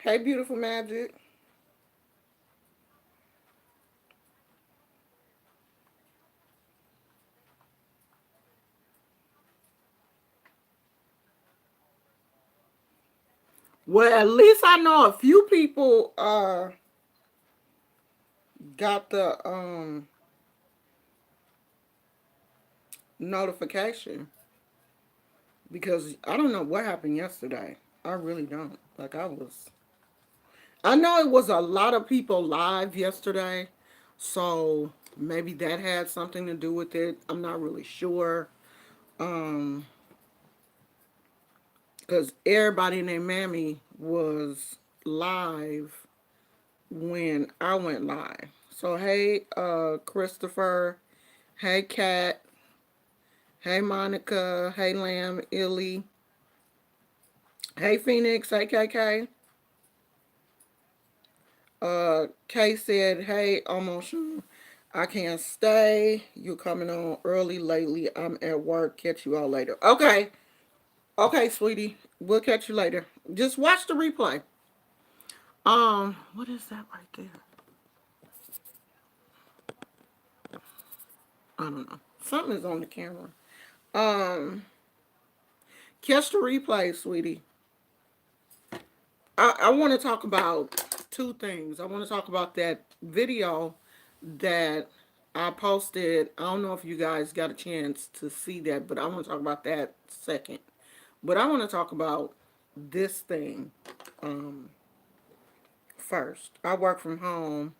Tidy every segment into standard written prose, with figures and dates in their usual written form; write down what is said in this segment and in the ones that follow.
Hey, beautiful magic. Well, at least I know a few people got the notification because I don't know what happened yesterday. I really don't. I know it was a lot of people live yesterday, so maybe that had something to do with it. I'm not really sure. Um, because everybody in their mammy was live when I went live. So hey, Christopher. Hey, Kat. Hey, Monica. Hey, Lamb. Illy. Hey, Phoenix. Hey, KK. Kay said, hey, almost. I can't stay. You coming on early lately. I'm at work. Catch you all later. Okay. Okay, sweetie. We'll catch you later. Just watch the replay. What is that right there? I don't know. Something is on the camera. Um, catch the replay, sweetie. I want to talk about two things. I want to talk about that video that I posted. I don't know if you guys got a chance to see that, but I want to talk about that second. But I want to talk about this thing um, first. I work from home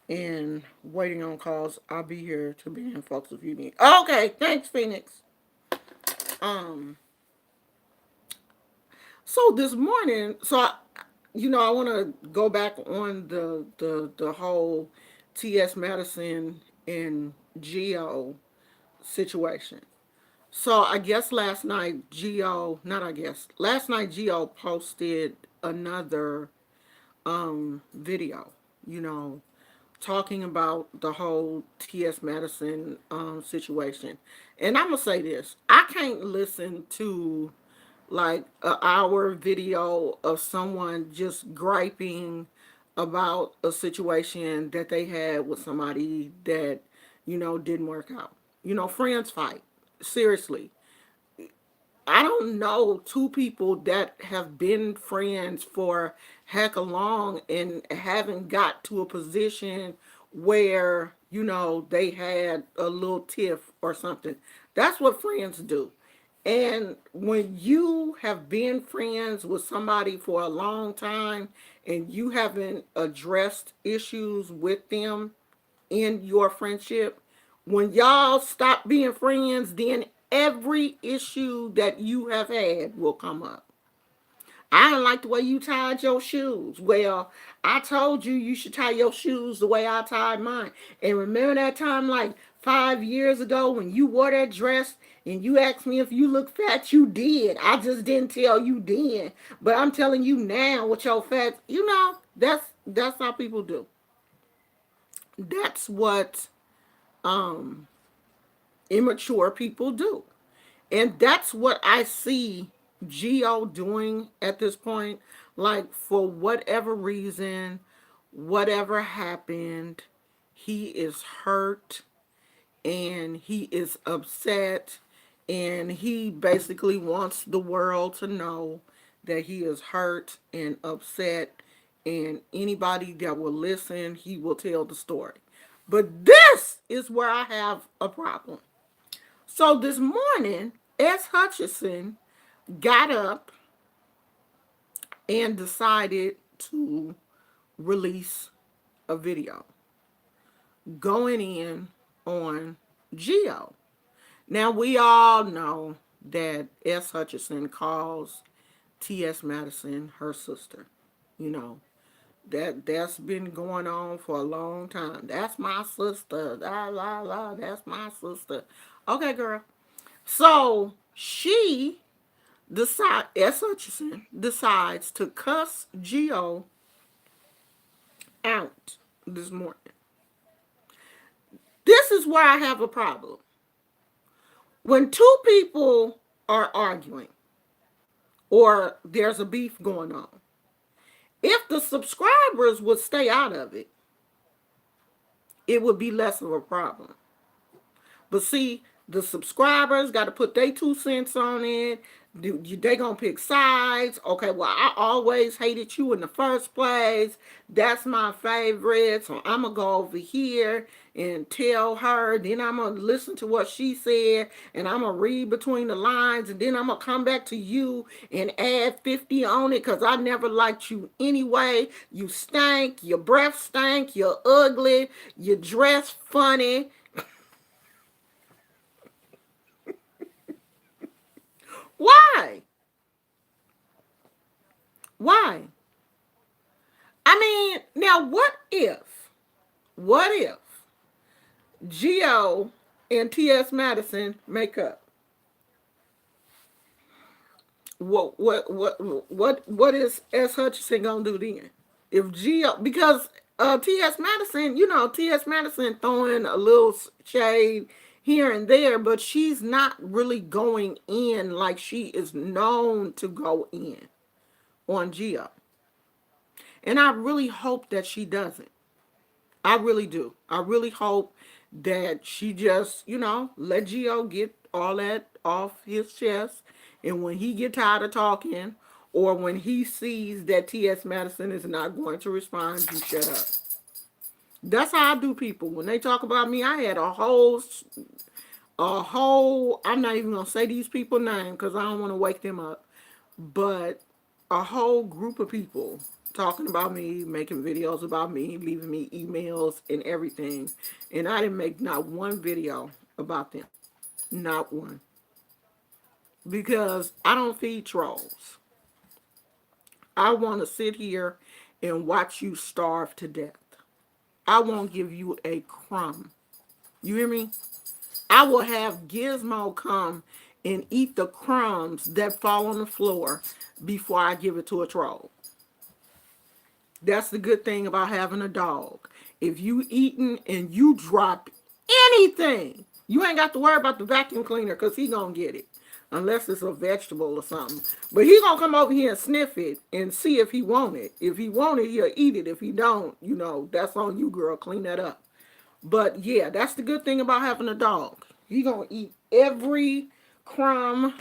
and waiting on calls. I'll be here to be in folks if you need. Okay, thanks, Phoenix. Um, so this morning, I want to go back on the whole T.S. Madison and Geo situation. So I guess last night Geo, not I guess, last night Geo posted another video, you know, talking about the whole T.S. Madison situation. And I'm gonna say this: I can't listen to like an hour video of someone just griping about a situation that they had with somebody that didn't work out. Friends fight. Seriously, I don't know two people that have been friends for heck a long and haven't got to a position where they had a little tiff or something. That's what friends do. And when you have been friends with somebody for a long time and you haven't addressed issues with them in your friendship, when y'all stop being friends, then every issue that you have had will come up. I don't like the way you tied your shoes. Well, I told you you should tie your shoes the way I tied mine. And remember that time like 5 years ago when you wore that dress and you asked me if you look fat? You did. I just didn't tell you then. But I'm telling you now with your fat, that's how people do. That's what um immature people do. And that's what I see Geo doing at this point. Like, for whatever reason, whatever happened, he is hurt and he is upset. And he basically wants the world to know that he is hurt and upset. And anybody that will listen, he will tell the story. But this is where I have a problem. So this morning, S. Hutchinson got up and decided to release a video going in on Geo. Now we all know that S. Hutchinson calls T.S. Madison her sister. You know, that's been going on for a long time. That's my sister. La la la, that's my sister. Okay, girl. So she S. Hutchinson decides to cuss Geo out this morning. This is where I have a problem. When two people are arguing or there's a beef going on, If the subscribers would stay out of it, it would be less of a problem. But see, the subscribers got to put their 2 cents on it. They gonna pick sides. Okay, well, I always hated you in the first place. That's my favorite. So I'm gonna go over here and tell her. Then I'm gonna listen to what she said, and I'm gonna read between the lines, and then I'm gonna come back to you and add 50 on it because I never liked you anyway. You stank. Your breath stank. You're ugly. You dress funny. Why? Why? I mean, now what if Geo and T.S. Madison make up? What is S. Hutchinson gonna do then? If Geo, because T.S. Madison, T.S. Madison throwing a little shade here and there, but she's not really going in like she is known to go in on Geo. And I really hope that she doesn't. I really do. I really hope that she just, let Gio get all that off his chest. And when he get tired of talking, or when he sees that T.S. Madison is not going to respond, you shut up. That's how I do people. When they talk about me, I had I'm not even going to say these people's name because I don't want to wake them up. But a whole group of people talking about me, making videos about me, leaving me emails and everything. And I didn't make not one video about them. Not one. Because I don't feed trolls. I want to sit here and watch you starve to death. I won't give you a crumb. You hear me? I will have Gizmo come and eat the crumbs that fall on the floor before I give it to a troll. That's the good thing about having a dog. If you eating and you drop anything, you ain't got to worry about the vacuum cleaner because he gonna get it. Unless it's a vegetable or something. But he gonna come over here and sniff it and see if he want it. If he want it, he'll eat it. If he don't, that's on you, girl. Clean that up. But yeah, that's the good thing about having a dog. He gonna eat every crumb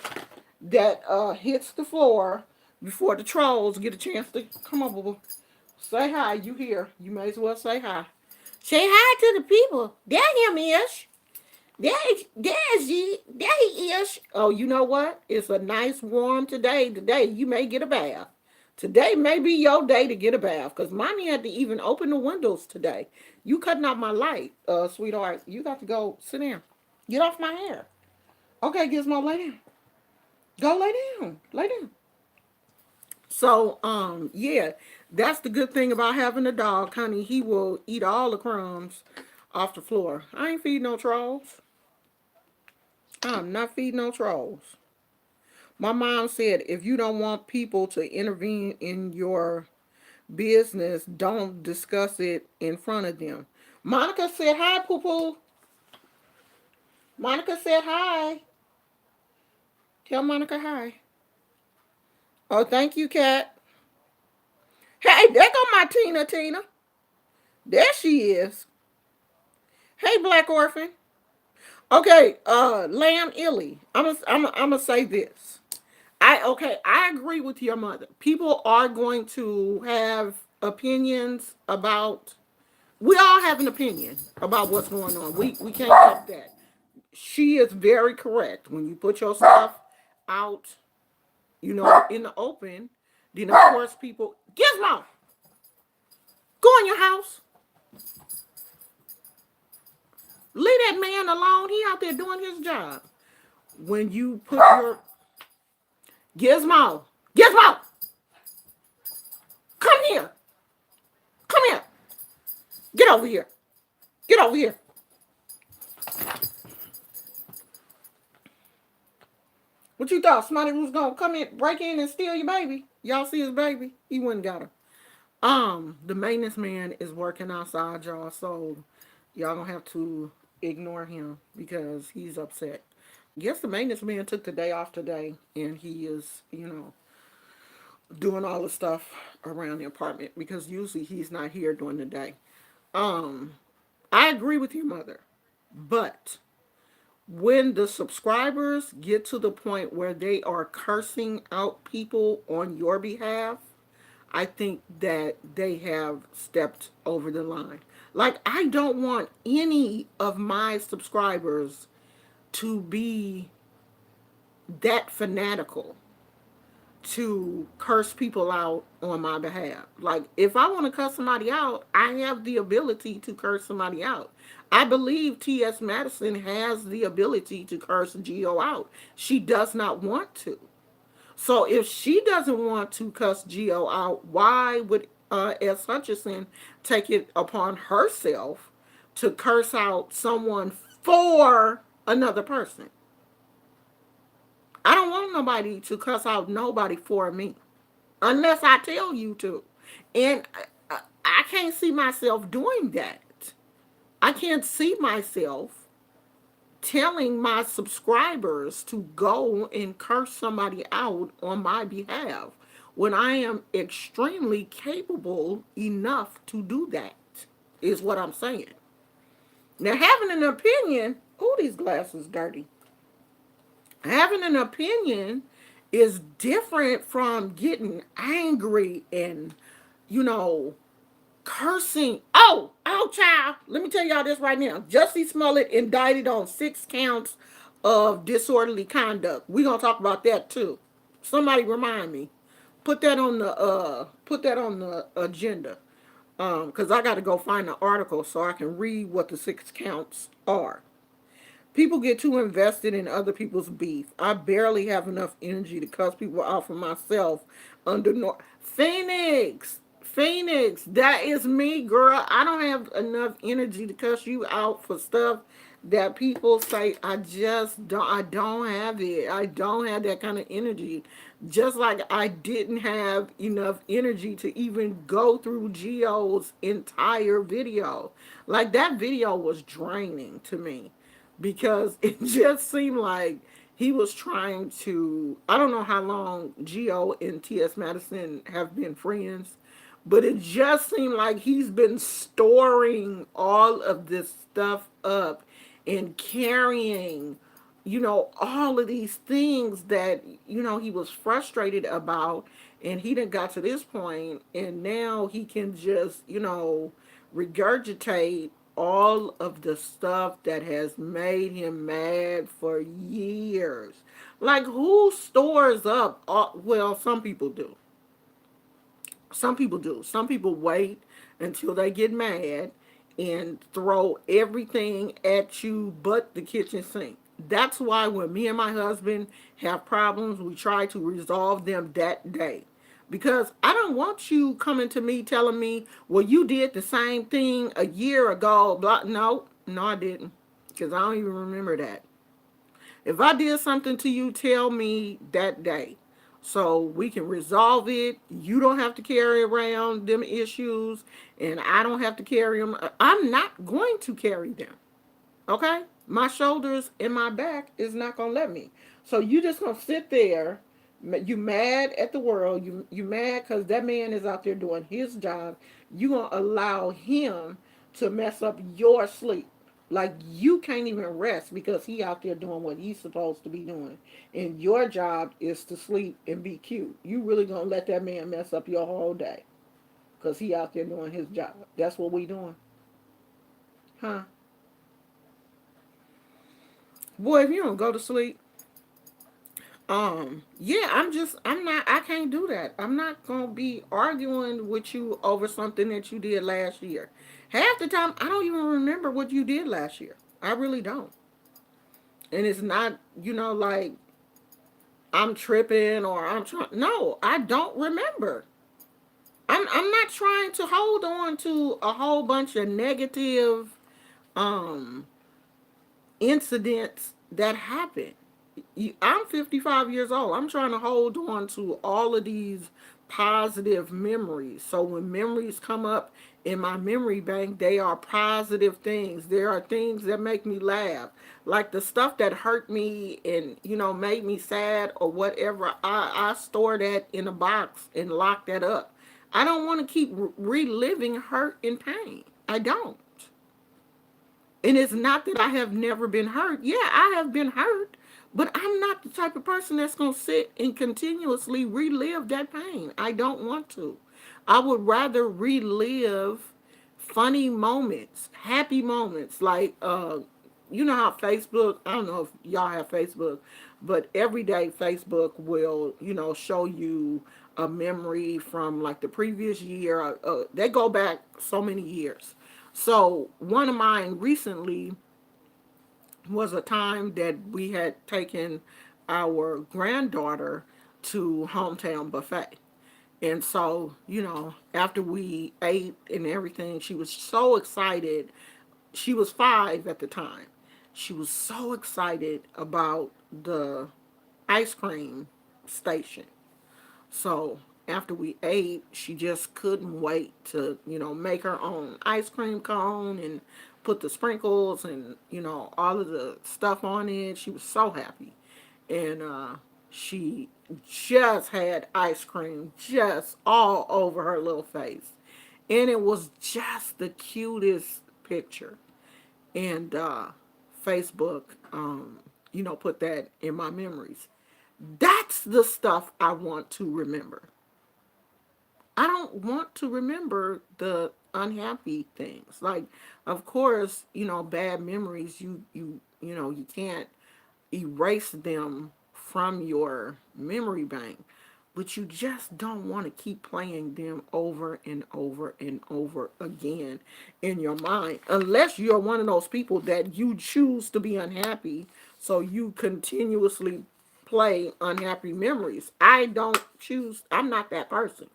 that hits the floor before the trolls get a chance to come up with. Say hi. You here. You may as well say hi. Say hi to the people. There him is. There's he. There he is. Oh, you know what? It's a nice warm today. Today you may get a bath. Today may be your day to get a bath because mommy had to even open the windows today. You cutting out my light, sweetheart. You got to go sit down. Get off my hair. Okay, Gizmo, lay down. Go lay down. Lay down. So, yeah, that's the good thing about having a dog, honey. He will eat all the crumbs off the floor. I ain't feeding no trolls. I'm not feeding no trolls. My mom said if you don't want people to intervene in your business, don't discuss it in front of them. Monica said hi, Poo Poo. Monica said hi. Tell Monica hi. Oh, thank you, Kat. Hey, there go my Tina. There she is. Hey, Black Orphan. Okay, Lamb Illy. I'm gonna say this. I agree with your mother. People are going to have opinions about. We all have an opinion about what's going on. We can't help that. She is very correct. When you put your stuff out, in the open, then of course people Gizmo, go in your house. Leave that man alone. He out there doing his job. When you put your Gizmo, come here. Come here. Get over here. Get over here. What you thought? Somebody was gonna come in, break in, and steal your baby? Y'all see his baby? He wouldn't got her. The maintenance man is working outside, y'all. So y'all gonna have to ignore him because he's upset. Guess the maintenance man took the day off today, and he is, doing all the stuff around the apartment because usually he's not here during the day. Um, I agree with your mother, but when the subscribers get to the point where they are cursing out people on your behalf, I think that they have stepped over the line. Like, I don't want any of my subscribers to be that fanatical to curse people out on my behalf. Like, if I want to cuss somebody out, I have the ability to curse somebody out. I believe T.S. Madison has the ability to curse Geo out. She does not want to. So if she doesn't want to cuss Geo out, why would S. Hutchinson take it upon herself to curse out someone for another person? I don't want nobody to cuss out nobody for me unless I tell you to. And I can't see myself doing that. I can't see myself telling my subscribers to go and curse somebody out on my behalf when I am extremely capable enough to do that, is what I'm saying. Now, having an opinion, oh, these glasses dirty. Having an opinion is different from getting angry and, you know, cursing. Oh, child. Let me tell y'all this right now. Jussie Smollett indicted on 6 counts of disorderly conduct. We're gonna talk about that too. Somebody remind me. Put that on the agenda. Because I gotta go find the article so I can read what the 6 counts are. People get too invested in other people's beef. I barely have enough energy to cuss people out for myself under Phoenix. Phoenix, that is me, girl. I don't have enough energy to cuss you out for stuff that people say. I don't have it. I don't have that kind of energy. Just like I didn't have enough energy to even go through Geo's entire video. Like, that video was draining to me because it just seemed like he was trying to. I don't know how long Geo and T.S. Madison have been friends, but it just seemed like he's been storing all of this stuff up and carrying, all of these things that, he was frustrated about. And he done got to this point, and now he can just, regurgitate all of the stuff that has made him mad for years. Like, who stores up well, some people do. Some people do. Some people wait until they get mad and throw everything at you but the kitchen sink. That's why when me and my husband have problems, we try to resolve them that day. Because I don't want you coming to me telling me, well, you did the same thing a year ago. Blah. No, no, I didn't. Because I don't even remember that. If I did something to you, tell me that day so we can resolve it. You don't have to carry around them issues, and I don't have to carry them. I'm not going to carry them. Okay? My shoulders and my back is not going to let me. So you just going to sit there. You mad at the world. You mad because that man is out there doing his job. You going to allow him to mess up your sleep. Like, you can't even rest because he out there doing what he's supposed to be doing. And your job is to sleep and be cute. You really going to let that man mess up your whole day because he out there doing his job. That's what we doing. Huh? Boy, if you don't go to sleep, yeah, I can't do that. I'm not gonna be arguing with you over something that you did last year. Half the time, I don't even remember what you did last year. I really don't. And it's not, like I'm tripping or I'm trying. No, I don't remember. I'm not trying to hold on to a whole bunch of negative um incidents that happened. I'm 55 years old. I'm trying to hold on to all of these positive memories. So when memories come up in my memory bank, they are positive things. There are things that make me laugh. Like the stuff that hurt me and, made me sad or whatever, I store that in a box and lock that up. I don't want to keep reliving hurt and pain. I don't. And it's not that I have never been hurt. Yeah, I have been hurt, but I'm not the type of person that's going to sit and continuously relive that pain. I don't want to. I would rather relive funny moments, happy moments. Like, you know how Facebook, I don't know if y'all have Facebook, but every day Facebook will, show you a memory from like the previous year. They go back so many years. So one of mine recently was a time that we had taken our granddaughter to Hometown Buffet. And so, after we ate and everything, she was so excited. She was 5 at the time. She was so excited about the ice cream station. So after we ate, she just couldn't wait to, make her own ice cream cone and put the sprinkles and, all of the stuff on it. She was so happy. And she just had ice cream just all over her little face. And it was just the cutest picture. And Facebook, put that in my memories. That's the stuff I want to remember. I don't want to remember the unhappy things. Like, of course, bad memories, you can't erase them from your memory bank, but you just don't want to keep playing them over and over and over again in your mind, unless you're one of those people that you choose to be unhappy, so you continuously play unhappy memories. I don't choose, I'm not that person.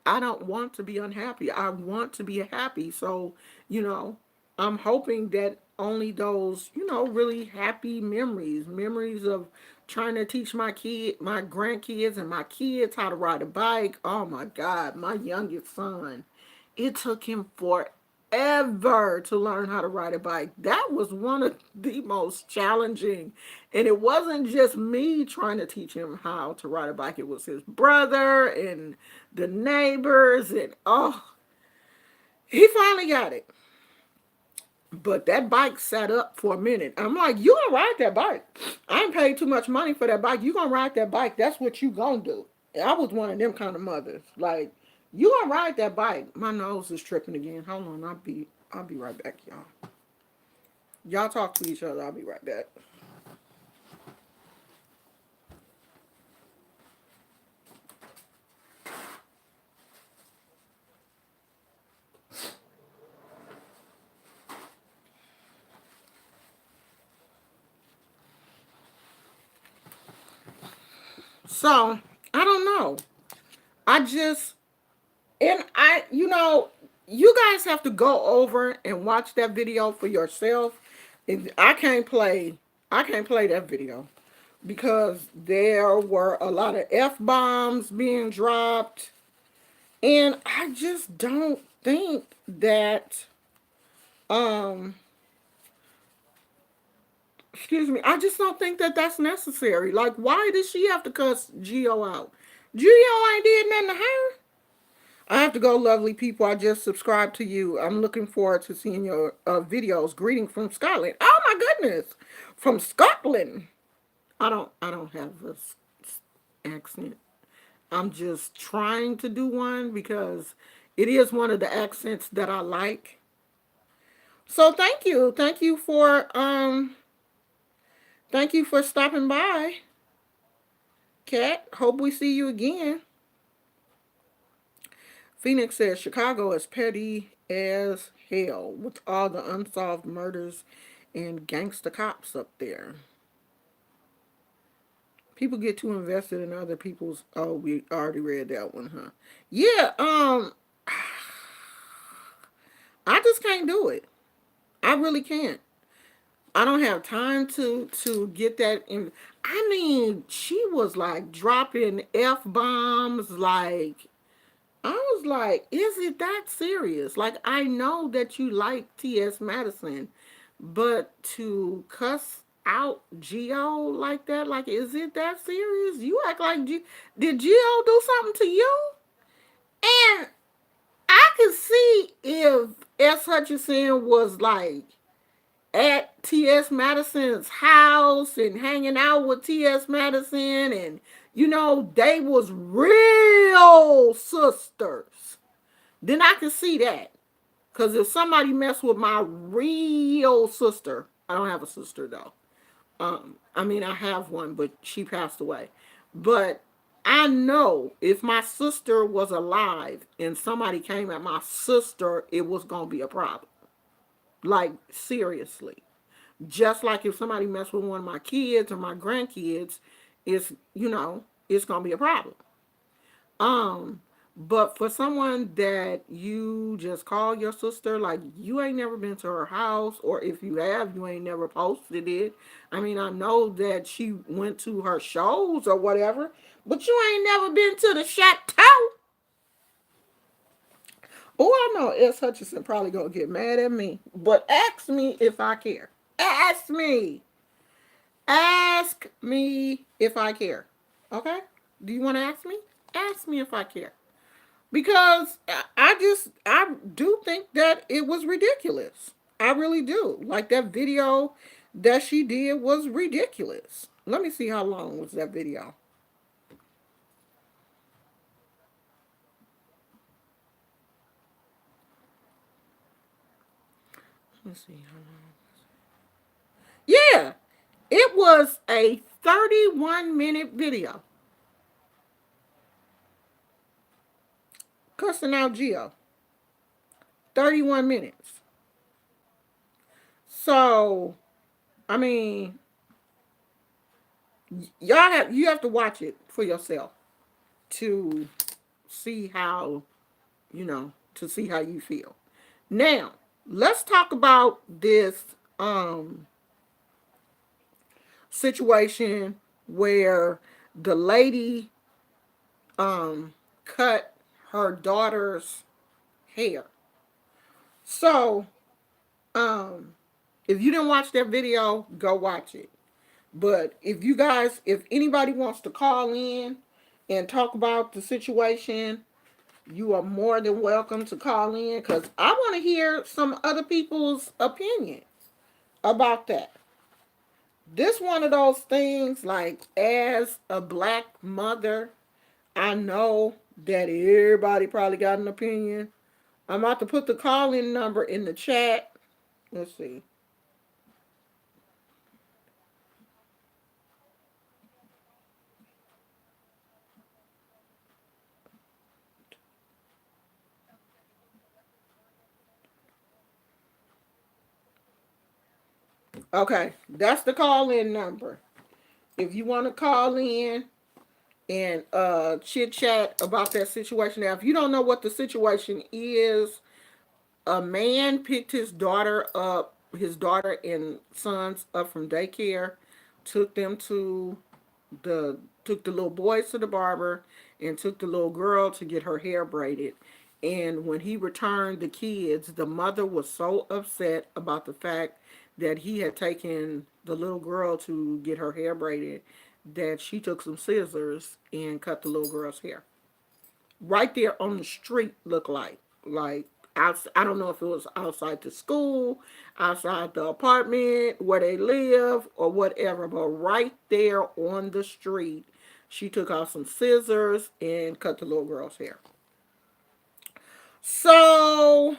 I don't want to be unhappy. I want to be happy. So, you know, I'm hoping that only those, really happy memories, memories of trying to teach my grandkids and my kids how to ride a bike. Oh my God, my youngest son, it took him forever to learn how to ride a bike. That was one of the most challenging. And it wasn't just me trying to teach him how to ride a bike, it was his brother and the neighbors. And oh, he finally got it. But that bike sat up for a minute. I'm like, you gonna ride that bike. I ain't paid too much money for that bike. You gonna ride that bike. That's what you gonna do. I was one of them kind of mothers. Like, you gonna ride that bike. My nose is tripping again. Hold on, I'll be right back, y'all. Y'all talk to each other. I'll be right back. So, I don't know. I just and you guys have to go over and watch that video for yourself. And I can't play that video because there were a lot of F bombs being dropped. And I just don't think that, um, excuse me, I just don't think that that's necessary. Like, why does she have to cuss Geo out? Geo ain't did nothing to her. I have to go, lovely people. I just subscribed to you. I'm looking forward to seeing your videos. Greeting from Scotland. Oh my goodness, from Scotland. I don't have this accent. I'm just trying to do one because it is one of the accents that I like. So thank you for stopping by, Kat. Hope we see you again. Phoenix says Chicago is petty as hell with all the unsolved murders and gangster cops up there. People get too invested in other people's. Oh, we already read that one, huh? Yeah. I just can't do it. I really can't. I don't have time to get that in. I mean, she was like dropping F bombs like I was like, is it that serious? Like, I know that you like T.S. Madison, but to cuss out Geo like that, like, is it that serious? You act like did Geo do something to you? And I could see if S. Hutchinson was like at T.S. Madison's house and hanging out with T.S. Madison, and they was real sisters. Then I could see that. Because if somebody messed with my real sister, I don't have a sister though. I mean, I have one, but she passed away. But I know if my sister was alive and somebody came at my sister, it was going to be a problem. Like, seriously. Just like if somebody messed with one of my kids or my grandkids, it's going to be a problem. Um, but for someone that you just call your sister, like you ain't never been to her house, or if you have, you ain't never posted it. I mean, I know that she went to her shows or whatever, but you ain't never been to the chateau. Oh, I know S. Hutchinson probably gonna get mad at me, but ask me if I care. Ask me. Ask me if I care. Okay? Do you want to ask me? Ask me if I care. Because I do think that it was ridiculous. I really do. Like that video that she did was ridiculous. Let me see how long was that video. Let me see how long. Yeah, it was a 31-minute video cussing out Geo. 31 minutes. So, I mean, you have to watch it for yourself to see how to see how you feel. Now, let's talk about this situation where the lady cut her daughter's hair. So, um if you didn't watch that video, go watch it. But if anybody wants to call in and talk about the situation, you are more than welcome to call in because I want to hear some other people's opinion about that. This one of those things, like as a black mother, I know that everybody probably got an opinion. I'm about to put the call in number in the chat. Let's see. Okay, that's the call in number. If you want to call in and chit chat about that situation. Now, if you don't know what the situation is, a man picked his daughter and sons up from daycare, took them to took the little boys to the barber, and took the little girl to get her hair braided. And when he returned the kids, the mother was so upset about the fact that he had taken the little girl to get her hair braided that she took some scissors and cut the little girl's hair right there on the street. Look like I don't know if it was outside the school, outside the apartment where they live, or whatever, but right there on the street, she took out some scissors and cut the little girl's hair. So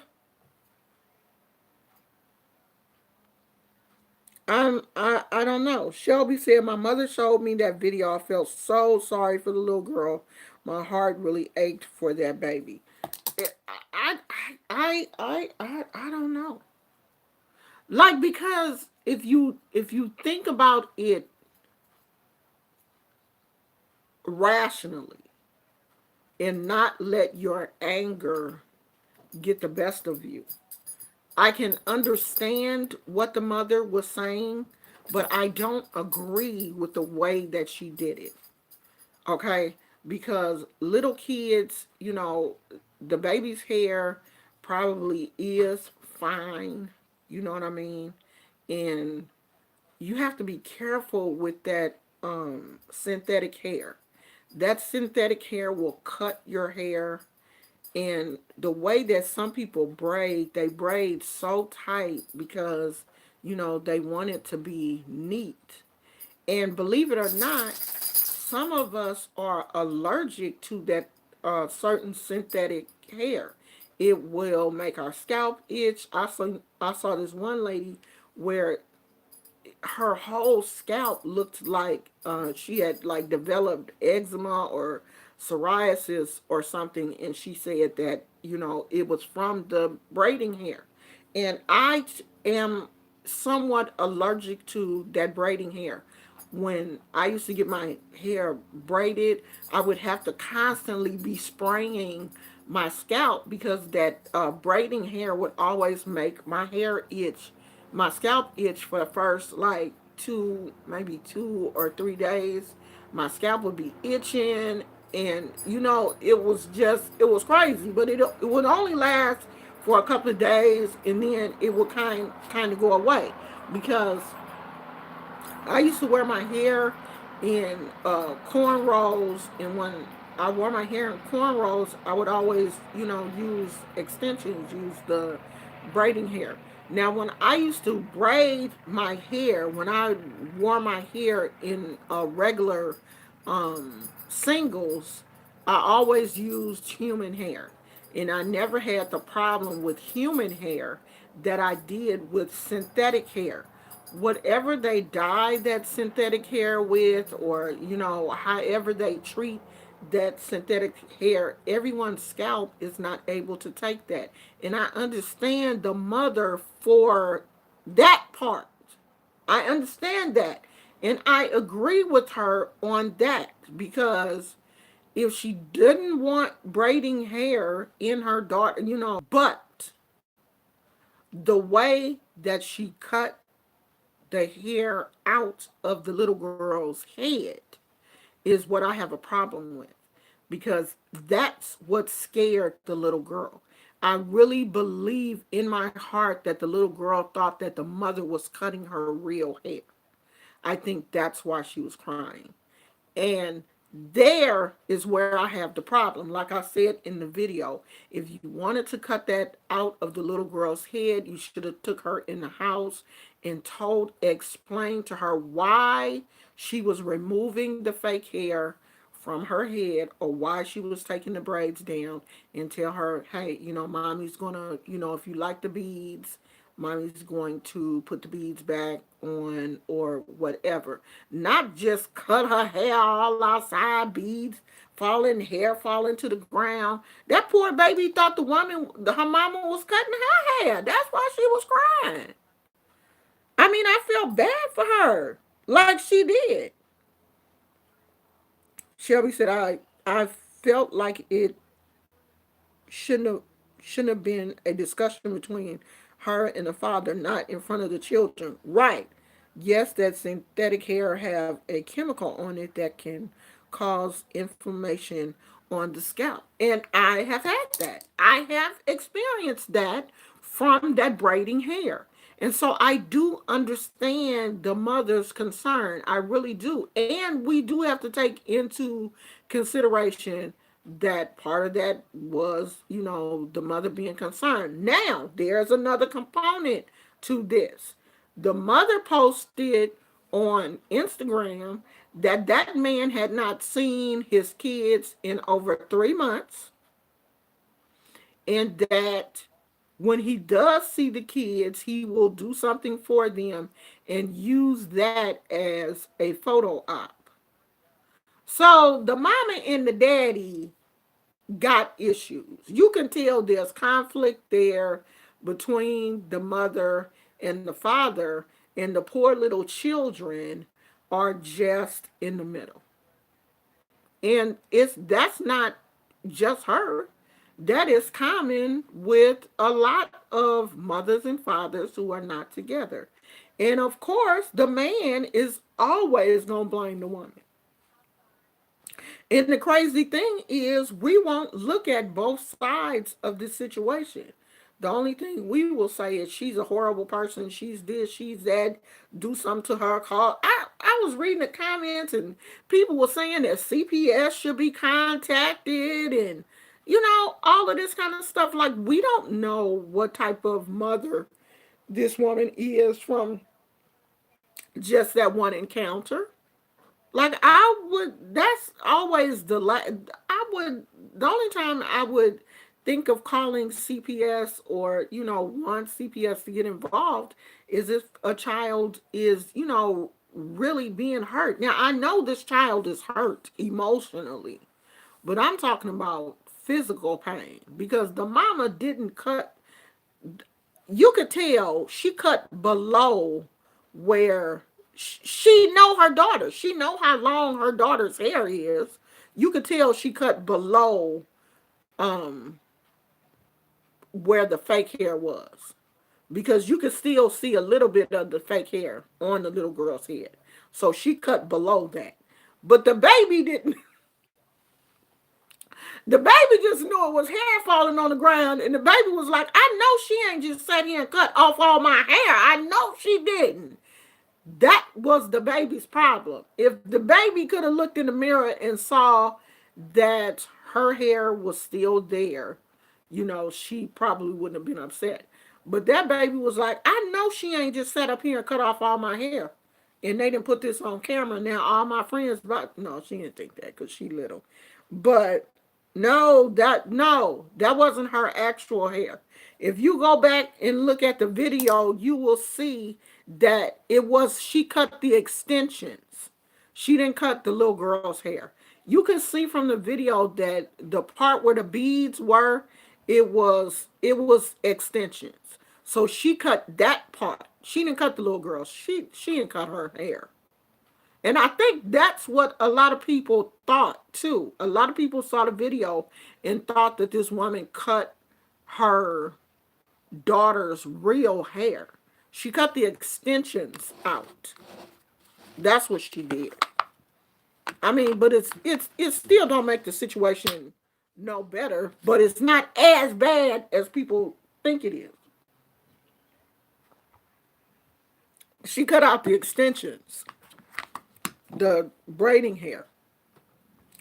I don't know. Shelby said my mother showed me that video. I felt so sorry for the little girl. My heart really ached for that baby. I don't know. Like, because if you think about it rationally and not let your anger get the best of you, I can understand what the mother was saying, but I don't agree with the way that she did it. Okay? because little kids, the baby's hair probably is fine, you know what I mean? And you have to be careful with that synthetic hair. That synthetic hair will cut your hair, and the way that some people braid, they braid so tight because they want it to be neat. And believe it or not, some of us are allergic to that certain synthetic hair. It will make our scalp itch. I saw this one lady where her whole scalp looked like she had like developed eczema or psoriasis or something, and she said that it was from the braiding hair. And am somewhat allergic to that braiding hair. When I used to get my hair braided, I would have to constantly be spraying my scalp because that braiding hair would always make my hair itch, my scalp itch for the first like maybe 2 or 3 days. My scalp would be itching, and it was crazy. But it would only last for a couple of days, and then it would kind of go away because I used to wear my hair in cornrows, and when I wore my hair in cornrows, I would always, use extensions, use the braiding hair. Now, when I used to braid my hair, when I wore my hair in regular singles, I always used human hair. And I never had the problem with human hair that I did with synthetic hair. Whatever they dye that synthetic hair with, or however they treat that synthetic hair, everyone's scalp is not able to take that. And I understand the mother for that part. I understand that. And I agree with her on that, because if she didn't want braiding hair in her daughter, but the way that she cut the hair out of the little girl's head is what I have a problem with, because that's what scared the little girl. I really believe in my heart that the little girl thought that the mother was cutting her real hair. I think that's why she was crying. And there is where I have the problem. Like I said in the video, if you wanted to cut that out of the little girl's head, you should have took her in the house and explained to her why she was removing the fake hair from her head, or why she was taking the braids down, and tell her, hey, mommy's gonna, if you like the beads, mommy's going to put the beads back on, or whatever. Not just cut her hair all outside, beads falling, hair falling to the ground. That poor baby thought her mama was cutting her hair. That's why she was crying. I mean, I felt bad for her, like she did. Shelby said, I felt like it shouldn't have shouldn't have been a discussion between her and the father, not in front of the children. Right. Yes, that synthetic hair have a chemical on it that can cause inflammation on the scalp. And I have had that. I have experienced that from that braiding hair. And so I do understand the mother's concern. I really do. And we do have to take into consideration that part of that was, the mother being concerned. Now, there's another component to this. The mother posted on Instagram that that man had not seen his kids in over 3 months, and that when he does see the kids, he will do something for them and use that as a photo op. So the mama and the daddy got issues. You can tell there's conflict there between the mother and the father, and the poor little children are just in the middle. And that's not just her. That is common with a lot of mothers and fathers who are not together. And of course, the man is always going to blame the woman. And the crazy thing is, we won't look at both sides of this situation. The only thing we will say is she's a horrible person. She's this, she's that. Do something to her. Call. I was reading the comments and people were saying that CPS should be contacted and all of this kind of stuff. Like, we don't know what type of mother this woman is from just that one encounter. Like, that's always I would, the only time I would think of calling CPS or, want CPS to get involved is if a child is, really being hurt. Now, I know this child is hurt emotionally, but I'm talking about physical pain because the mama didn't cut, you could tell she cut below where she know her daughter. She know how long her daughter's hair is. You could tell she cut below um where the fake hair was because you could still see a little bit of the fake hair on the little girl's head. So she cut below that. But the baby didn't. The baby just knew it was hair falling on the ground, and the baby was like, I know she ain't just sat here and cut off all my hair. I know she didn't. That was the baby's problem. If the baby could have looked in the mirror and saw that her hair was still there, she probably wouldn't have been upset. But that baby was like, I know she ain't just sat up here and cut off all my hair. And they didn't put this on camera. Now all my friends, but no, she didn't think that because she little. But that wasn't her actual hair. If you go back and look at the video, you will see that she cut the extensions. She didn't cut the little girl's hair. You can see from the video that the part where the beads were, it was extensions. So she cut that part. She didn't cut the little girl. She didn't cut her hair. And I think that's what a lot of people thought too. A lot of people saw the video and thought that this woman cut her daughter's real hair. She cut the extensions out. That's what she did. I mean, but it still don't make the situation no better, but it's not as bad as people think it is. She cut out the extensions, the braiding hair,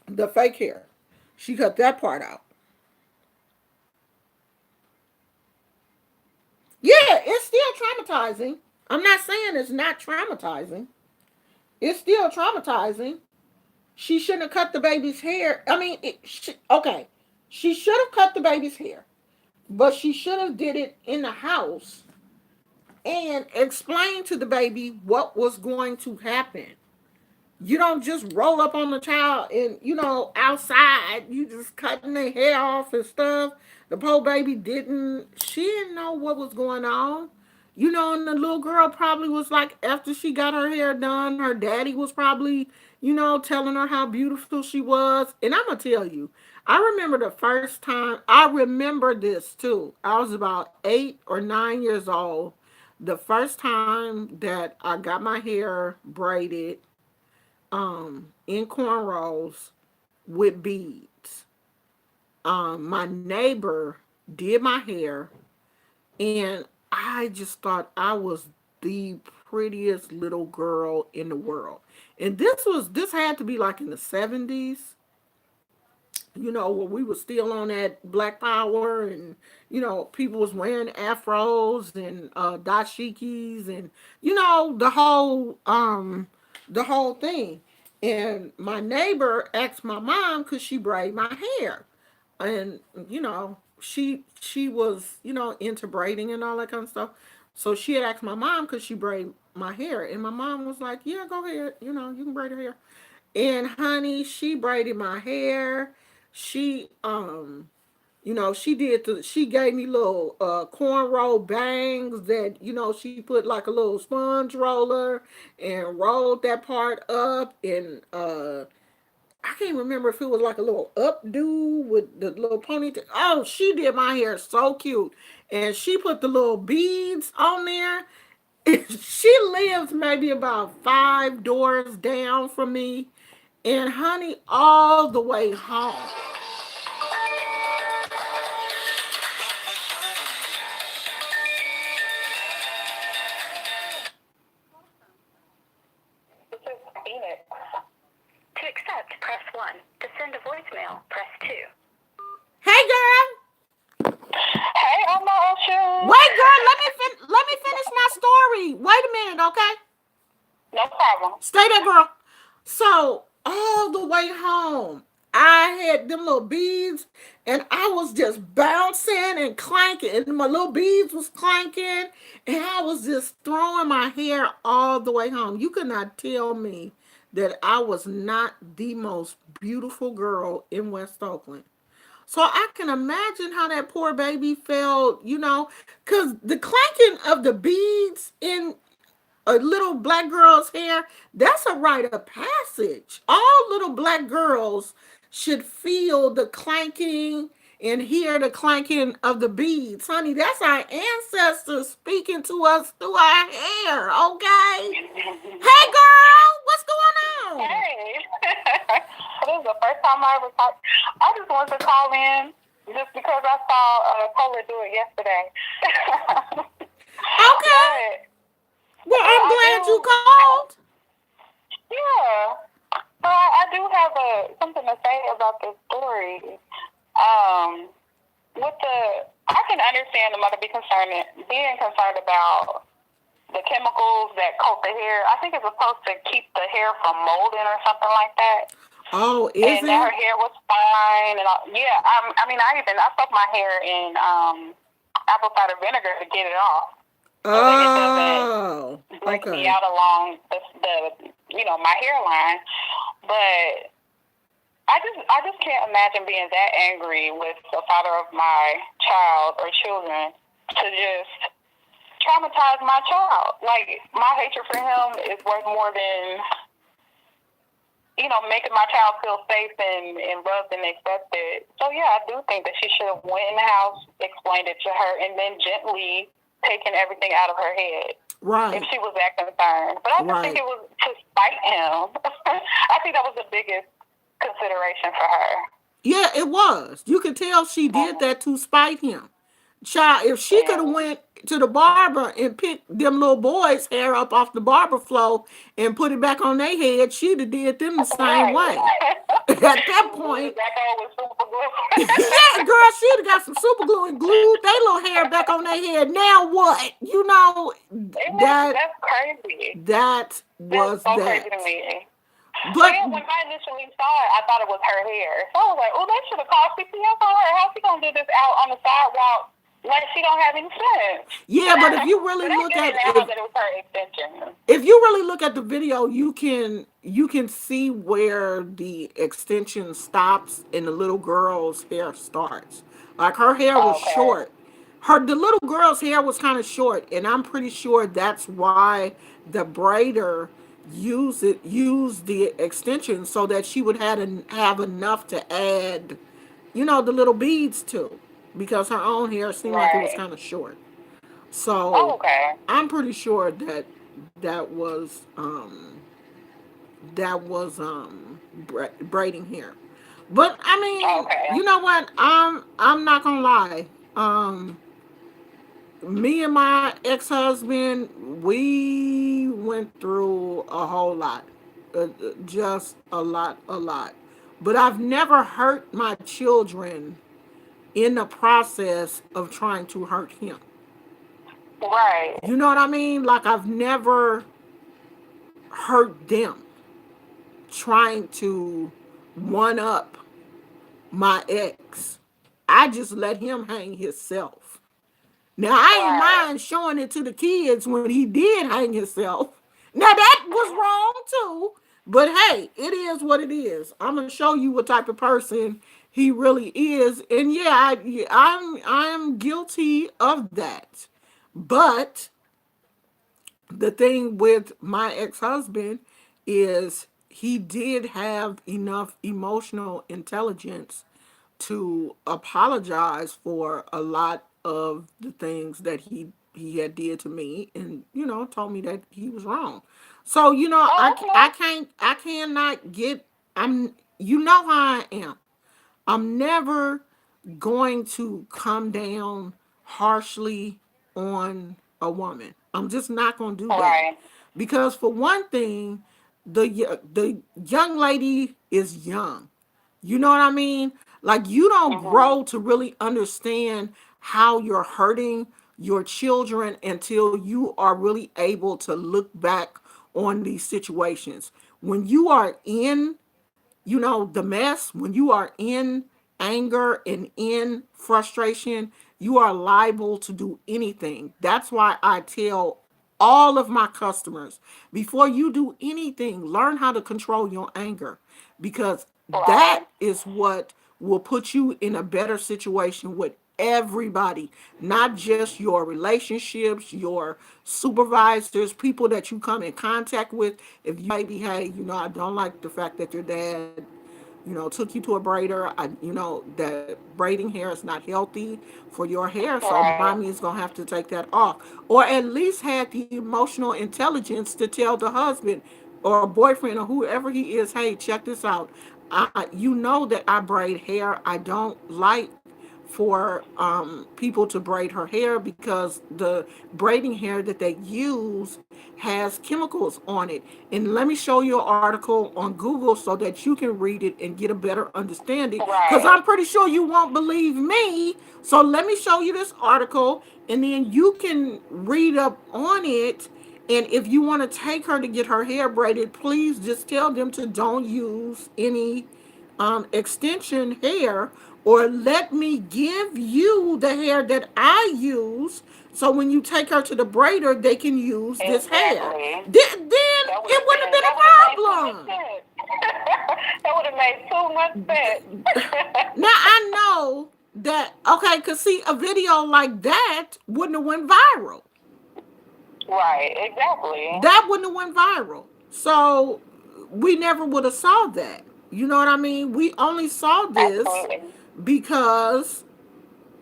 the fake hair. She cut that part out. Yeah, it's still traumatizing. I'm not saying it's not traumatizing. It's still traumatizing. She shouldn't have cut the baby's hair. I mean, okay. She should have cut the baby's hair, but she should have did it in the house and explained to the baby what was going to happen. You don't just roll up on the child and, outside, you just cutting their hair off and stuff. The poor baby she didn't know what was going on. And the little girl probably was like, after she got her hair done, her daddy was probably, telling her how beautiful she was. And I'm going to tell you, I remember the first time, I remember this too. I was about 8 or 9 years old. The first time that I got my hair braided in cornrows with beads. My neighbor did my hair, and I just thought I was the prettiest little girl in the world. And this had to be like in the 70s, where we were still on that Black Power, and people was wearing afros and dashikis, and the whole thing. And my neighbor asked my mom could she braid my hair, and she was into braiding and all that kind of stuff. So she had asked my mom could she braid my hair, and my mom was like, yeah, go ahead, you can braid her hair. And honey, she braided my hair. She she gave me little cornrow bangs that she put like a little sponge roller and rolled that part up, and I can't remember if it was like a little updo with the little ponytail. Oh, she did my hair so cute. And she put the little beads on there. She lives maybe about 5 doors down from me. And honey, all the way home. This is Phoenix. To accept, press 1. To send a voicemail, press 2. Hey girl. Hey, I'm not Ocean. Wait, girl, let me finish my story. Wait a minute, okay? No problem. Stay there, girl. So all the way home, I had them little beads, and I was just bouncing and clanking, and my little beads was clanking, and I was just throwing my hair all the way home. You could not tell me that I was not the most beautiful girl in West Oakland. So I can imagine how that poor baby felt, because the clanking of the beads in a little black girl's hair, that's a rite of passage. All little black girls should feel the clanking and hear the clanking of the beads. Honey, that's our ancestors speaking to us through our hair, okay? Hey, girl, what's going on? Hey. This is the first time I ever talked. I just wanted to call in just because I saw Paula do it yesterday. Okay. Well, I'm glad you called. Yeah. So I do have something to say about this story. I can understand the mother being concerned about the chemicals that coat the hair. I think it's supposed to keep the hair from molding or something like that. Oh, is And that her it? hair was fine, and yeah. I soaked my hair in apple cider vinegar to get it off, so that it Oh, doesn't break me okay. out along my hairline. But I just can't imagine being that angry with the father of my child or children to just traumatize my child. Like, my hatred for him is worth more than making my child feel safe and loved and accepted. So yeah, I do think that she should have went in the house, explained it to her, and then gently taken everything out of her head if Right, she was that concerned. But I just think right. it was to spite him. I think that was the biggest consideration for her. Yeah, it was. You could tell she did that to spite him. Child, if she could have Yeah. went to the barber and picked them little boys' hair up off the barber floor and put it back on their head, she'd have did them the same Right. way. At that Glue point, it back on with super glue. yeah, girl, she'd have got some super glue and glued their little hair back on their head. Now what? That That's crazy. that That's was so crazy to that. me. So But yeah, when I initially saw it, I thought it was her hair. So I was like, oh, they should have called CPS on her. How's she gonna do this out on the sidewalk like she don't have any sense? yeah, but if you But really I look get it at now that it was her extension. if you really look at the video, you can see where the extension stops and the little girl's hair starts. Like her hair was Okay. short. The little girl's hair was kind of short, and I'm pretty sure that's why the braider used the extension so that she would have enough to add, the little beads to, because her own hair seemed like it was Right. kind of short. Oh, So okay. I'm pretty sure that was braiding hair. But I mean, Okay. you know what? I'm not gonna lie. Me and my ex-husband, we went through a whole lot, just a lot. But I've never hurt my children in the process of trying to hurt him. Right. You know what I mean? Like I've never hurt them trying to one up my ex. I just let him hang himself. Now I ain't Right. mind showing it to the kids when he did hang himself. Now that was wrong too. But hey, it is what it is. I'm gonna show you what type of person he really is. And yeah, I'm guilty of that. But the thing with my ex-husband is he did have enough emotional intelligence to apologize for a lot of the things that he had did to me, and told me that he was wrong. So Oh, I okay. I can't I cannot get you know how I am. I'm never going to come down harshly on a woman. I'm just not going to do that. Right. Because for one thing, the young lady is young. You know what I mean? Like you don't Mhm. grow to really understand how you're hurting your children until you are really able to look back on these situations. When you are in, the mess, when you are in anger and in frustration, you are liable to do anything. That's why I tell all of my customers, before you do anything, learn how to control your anger, because that Right. is what will put you in a better situation with everybody, not just your relationships, your supervisors, people that you come in contact with. If you maybe, hey, I don't like the fact that your dad, took you to a braider. That braiding hair is not healthy for your hair, so Right. mommy is gonna have to take that off. Or at least had the emotional intelligence to tell the husband or boyfriend or whoever he is, hey, check this out. You know that I braid hair. I don't like for people to braid her hair because the braiding hair that they use has chemicals on it. And let me show you an article on Google so that you can read it and get a better understanding. Because Right. I'm pretty sure you won't believe me. So let me show you this article and then you can read up on it. And if you want to take her to get her hair braided, please just tell them to don't use any extension hair, or let me give you the hair that I use, so when you take her to the braider they can use this hair. Exactly. Then That would it have wouldn't have been. been That would have made a too much problem. sense. That would have made too much sense. Now I know that, okay, because see, a video like that wouldn't have went viral. Right. Exactly. That wouldn't have went viral. So we never would have saw that. You know what I mean? We only saw this Absolutely. because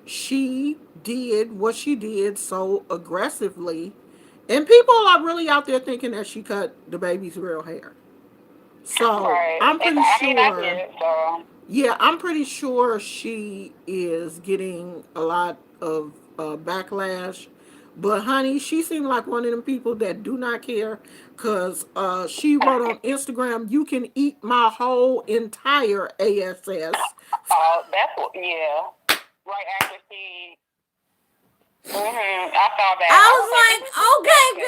she did what she did so aggressively. And people are really out there thinking that she cut the baby's real hair. So Right. I'm And pretty I mean, I sure, did. So. yeah, I'm pretty sure she is getting a lot of backlash. But honey, she seemed like one of them people that do not care, because she wrote on Instagram, "You can eat my whole entire ass." Oh, that's what. Yeah. Right after she. I saw that. I was like, I this is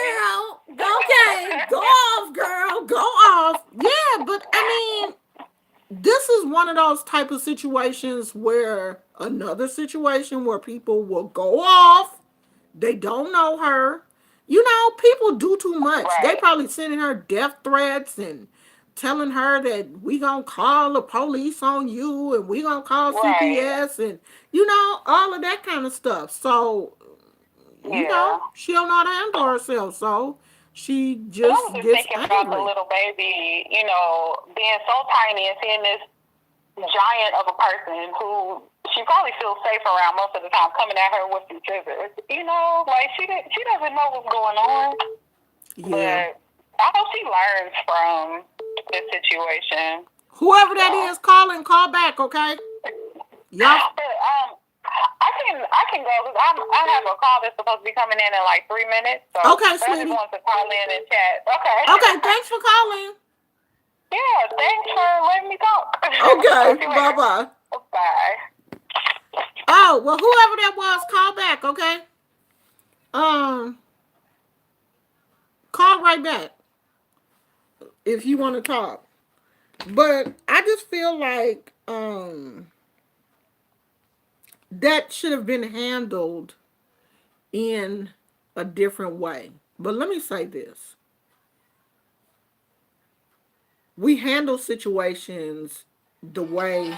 was like, okay, girl, okay, go disgusting. off, girl, go off. Yeah, but I mean, this is one of those type of situations where another situation where people will go off. They don't know her. People do too much. They Right. probably sending her death threats and telling her that we gonna call the police on you and we gonna call Right. CPS and all of that kind of stuff. So Yeah. she don't know how to handle herself. So she But I was just just gets thinking about the angry. little baby, being so tiny and seeing this giant of a person who she probably feels safe around most of the time, coming at her with some scissors. Like she doesn't know what's going on, Yeah. but I hope she learns from this situation. Whoever that So, is, call back, okay? Y'all. but I can go because I have a call that's supposed to be coming in like 3 minutes. So Okay, I just sweetie. wanted to call in and chat. Okay. Okay, thanks for calling. Yeah. Thanks for letting me talk. Okay, Talk to you bye later. bye. Bye. Oh, well, whoever that was, call back, okay? Um, call right back if you want to talk. But I just feel like that should have been handled in a different way. But let me say this. We handle situations the way.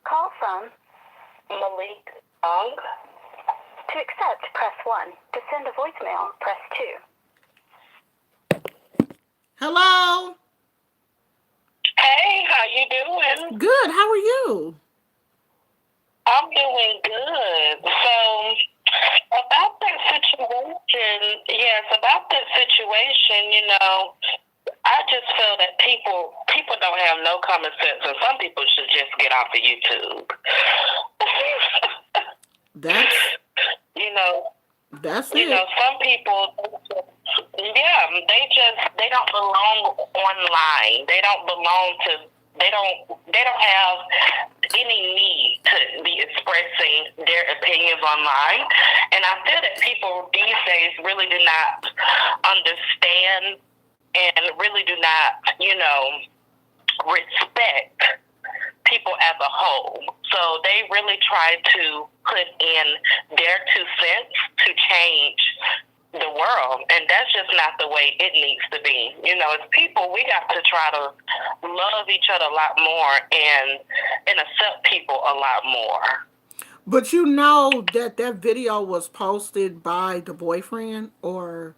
Call from Malik Ong. To accept, press 1. To send a voicemail, press 2. Hello? Hey, how you doing? Good, how are you? I'm doing good. So, about that situation, feel that people don't have no common sense, and some people should just get off of YouTube. That's you know, that's you it. know, some people, yeah, they don't belong online. They don't belong to. They don't have any need to be expressing their opinions online. And I feel that people these days really do not understand and really do not, respect people as a whole. So they really try to put in their 2 cents to change the world, and that's just not the way it needs to be. As people, we got to try to love each other a lot more and accept people a lot more. But you know that video was posted by the boyfriend, or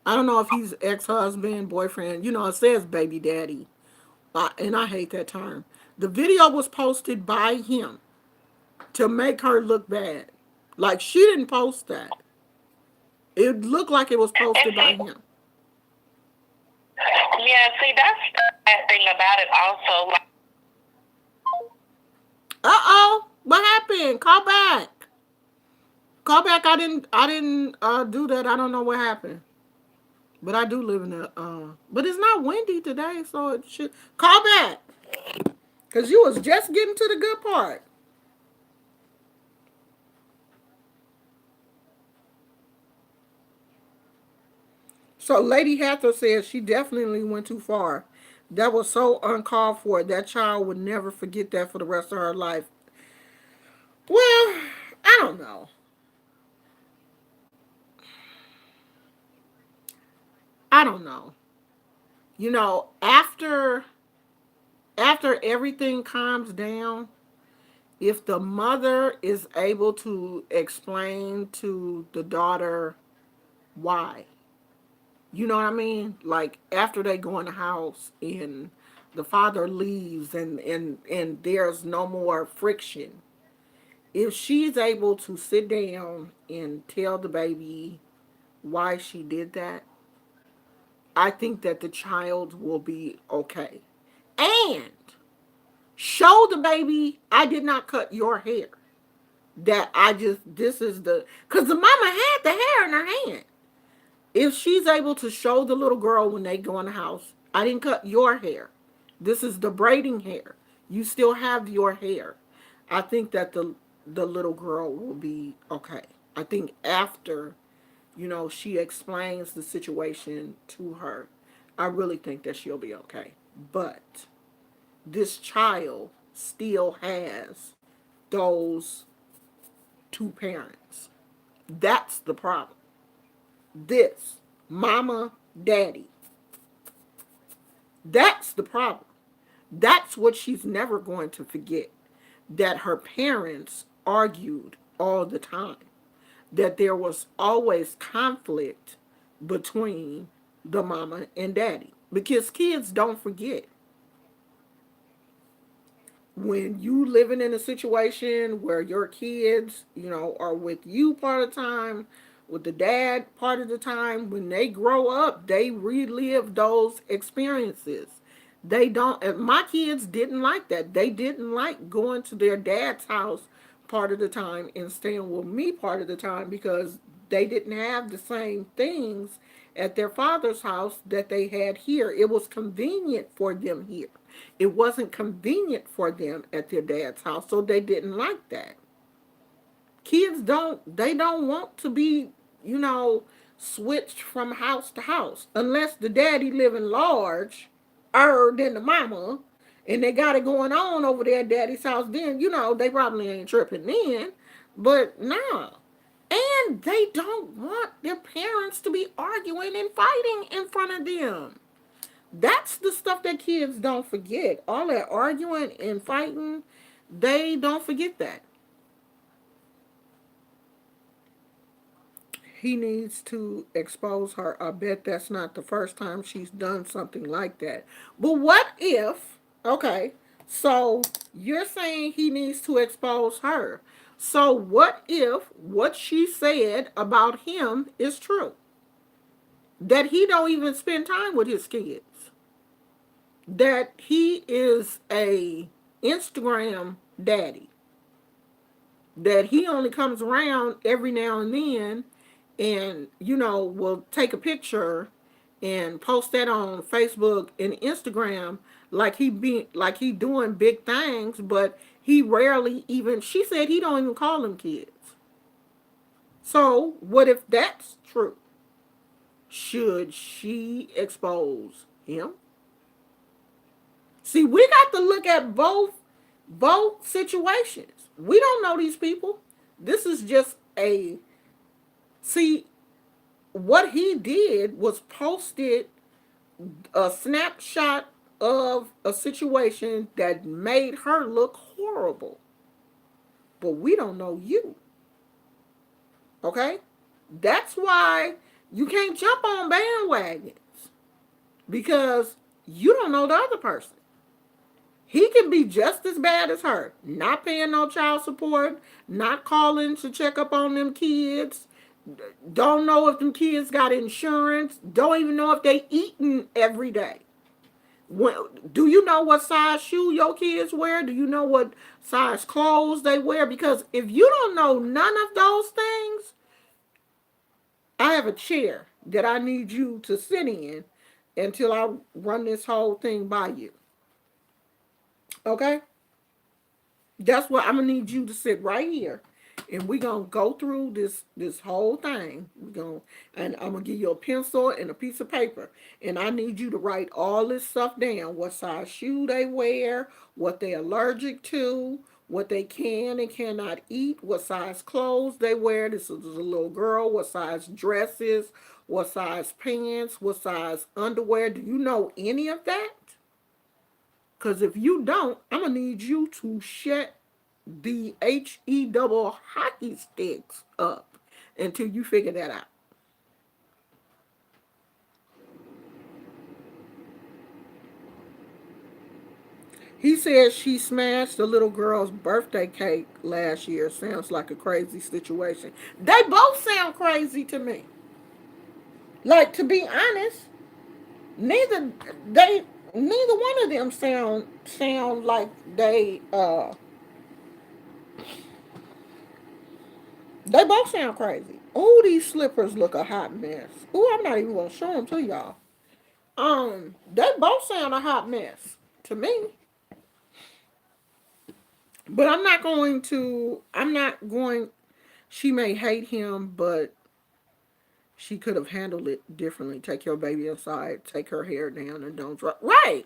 I don't know if he's ex-husband, boyfriend. It says baby daddy, and I hate that term. The video was posted by him to make her look bad. Like, she didn't post that. It looked like it was posted by him. Yeah, see, that's the bad thing about it also. Like, Uh-oh. What happened? Call back. Call back. I didn't do that. I don't know what happened. But I do live in but it's not windy today, so it should call back. Cause you was just getting to the good part. So Lady Hathor says she definitely went too far. That was so uncalled for. That child would never forget that for the rest of her life. Well, I don't know. I don't know. After everything calms down, if the mother is able to explain to the daughter why, you know what I mean? Like, after they go in the house and the father leaves and there's no more friction, if she's able to sit down and tell the baby why she did that, I think that the child will be okay. And show the baby, I did not cut your hair. This is because the mama had the hair in her hand. If she's able to show the little girl when they go in the house, I didn't cut your hair. This is the braiding hair. You still have your hair. I think that the little girl will be okay. I think after, she explains the situation to her, I really think that she'll be okay. But this child still has those 2 parents. That's the problem. This mama, daddy. That's the problem. That's what she's never going to forget. That her parents argued all the time. That there was always conflict between the mama and daddy. Because kids don't forget. When you living in a situation where your kids, are with you part of the time, with the dad part of the time, when they grow up, they relive those experiences. They don't, my kids didn't like that. They didn't like going to their dad's house part of the time and staying with me part of the time because they didn't have the same things at their father's house that they had here. It was convenient for them here. It wasn't convenient for them at their dad's house, so they didn't like that. Kids don't want to be, switched from house to house unless the daddy living large than the mama and they got it going on over there at daddy's house. Then they probably ain't tripping then, but nah. And they don't want their parents to be arguing and fighting in front of them. That's the stuff that kids don't forget. All that arguing and fighting, they don't forget that. He needs to expose her. I bet that's not the first time she's done something like that. But what if, okay, so you're saying he needs to expose her. So what if what she said about him is true? That he don't even spend time with his kids. that he is a Instagram daddy, that he only comes around every now and then and will take a picture and post that on Facebook and Instagram like he doing big things, but he rarely even, she said he don't even call them kids. So what if that's true? Should she expose him? See, we got to look at both situations. We don't know these people. This is just a, see, what he did was posted a snapshot of a situation that made her look horrible. But we don't know you. Okay? That's why you can't jump on bandwagons, because you don't know the other person. He can be just as bad as her. Not paying no child support, not calling to check up on them kids, don't know if them kids got insurance, don't even know if they eating every day. Do you know what size shoe your kids wear? Do you know what size clothes they wear? Because if you don't know none of those things, I have a chair that I need you to sit in until I run this whole thing by you. Okay? That's what I'm gonna need you to sit right here, and we're gonna go through this whole thing. And I'm gonna give you a pencil and a piece of paper, and I need you to write all this stuff down: what size shoe they wear, what they're allergic to, what they can and cannot eat, what size clothes they wear. This is a little girl. What size dresses, what size pants, what size underwear. Do you know any of that? Because if you don't, I'm going to need you to shut the HE double hockey sticks up until you figure that out. He says she smashed the little girl's birthday cake last year. Sounds like a crazy situation. They both sound crazy to me. Like, to be honest, neither they neither one of them sound like they both sound crazy. Oh, these slippers look a hot mess. Oh, I'm not even gonna show them to y'all. They both sound a hot mess to me. But I'm not going to. I'm not going. She may hate him, but she could have handled it differently. Take your baby inside. Take her hair down, and don't drop. Right.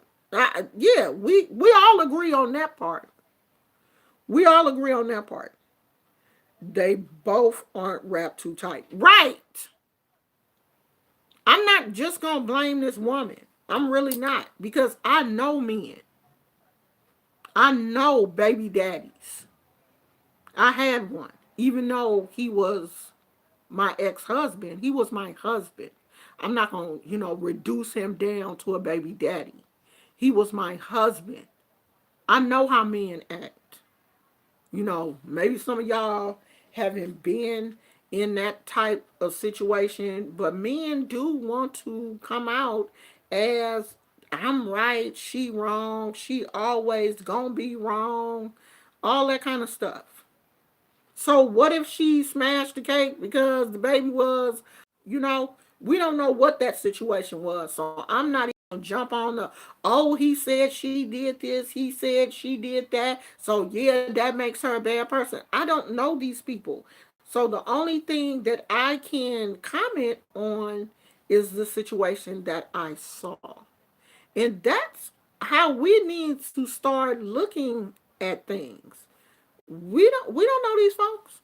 Yeah. We all agree on that part. We all agree on that part. They both aren't wrapped too tight. Right. I'm not just going to blame this woman. I'm really not. Because I know men. I know baby daddies. I had one. Even though he was my ex-husband, he was my husband. I'm not going to, reduce him down to a baby daddy. He was my husband. I know how men act. Maybe some of y'all haven't been in that type of situation, but men do want to come out as, I'm right, she wrong, she always gonna be wrong, all that kind of stuff. So what if she smashed the cake because the baby was, we don't know what that situation was. So I'm not even gonna jump on the, oh, he said she did this, he said she did that. So yeah, that makes her a bad person. I don't know these people. So the only thing that I can comment on is the situation that I saw. And that's how we need to start looking at things. We don't know these folks.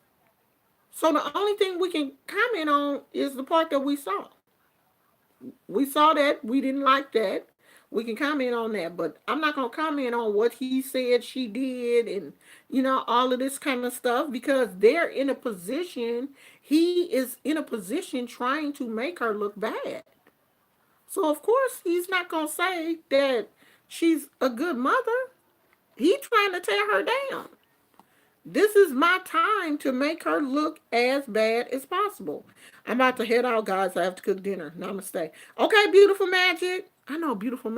So the only thing we can comment on is the part that we saw. We saw that, we didn't like that. We can comment on that, but I'm not going to comment on what he said she did and, all of this kind of stuff, because they're in a position, he is in a position trying to make her look bad. So, of course, he's not going to say that she's a good mother. He's trying to tear her down. This is my time to make her look as bad as possible. I'm about to head out, guys. I have to cook dinner. Namaste. Okay, beautiful magic. I know, beautiful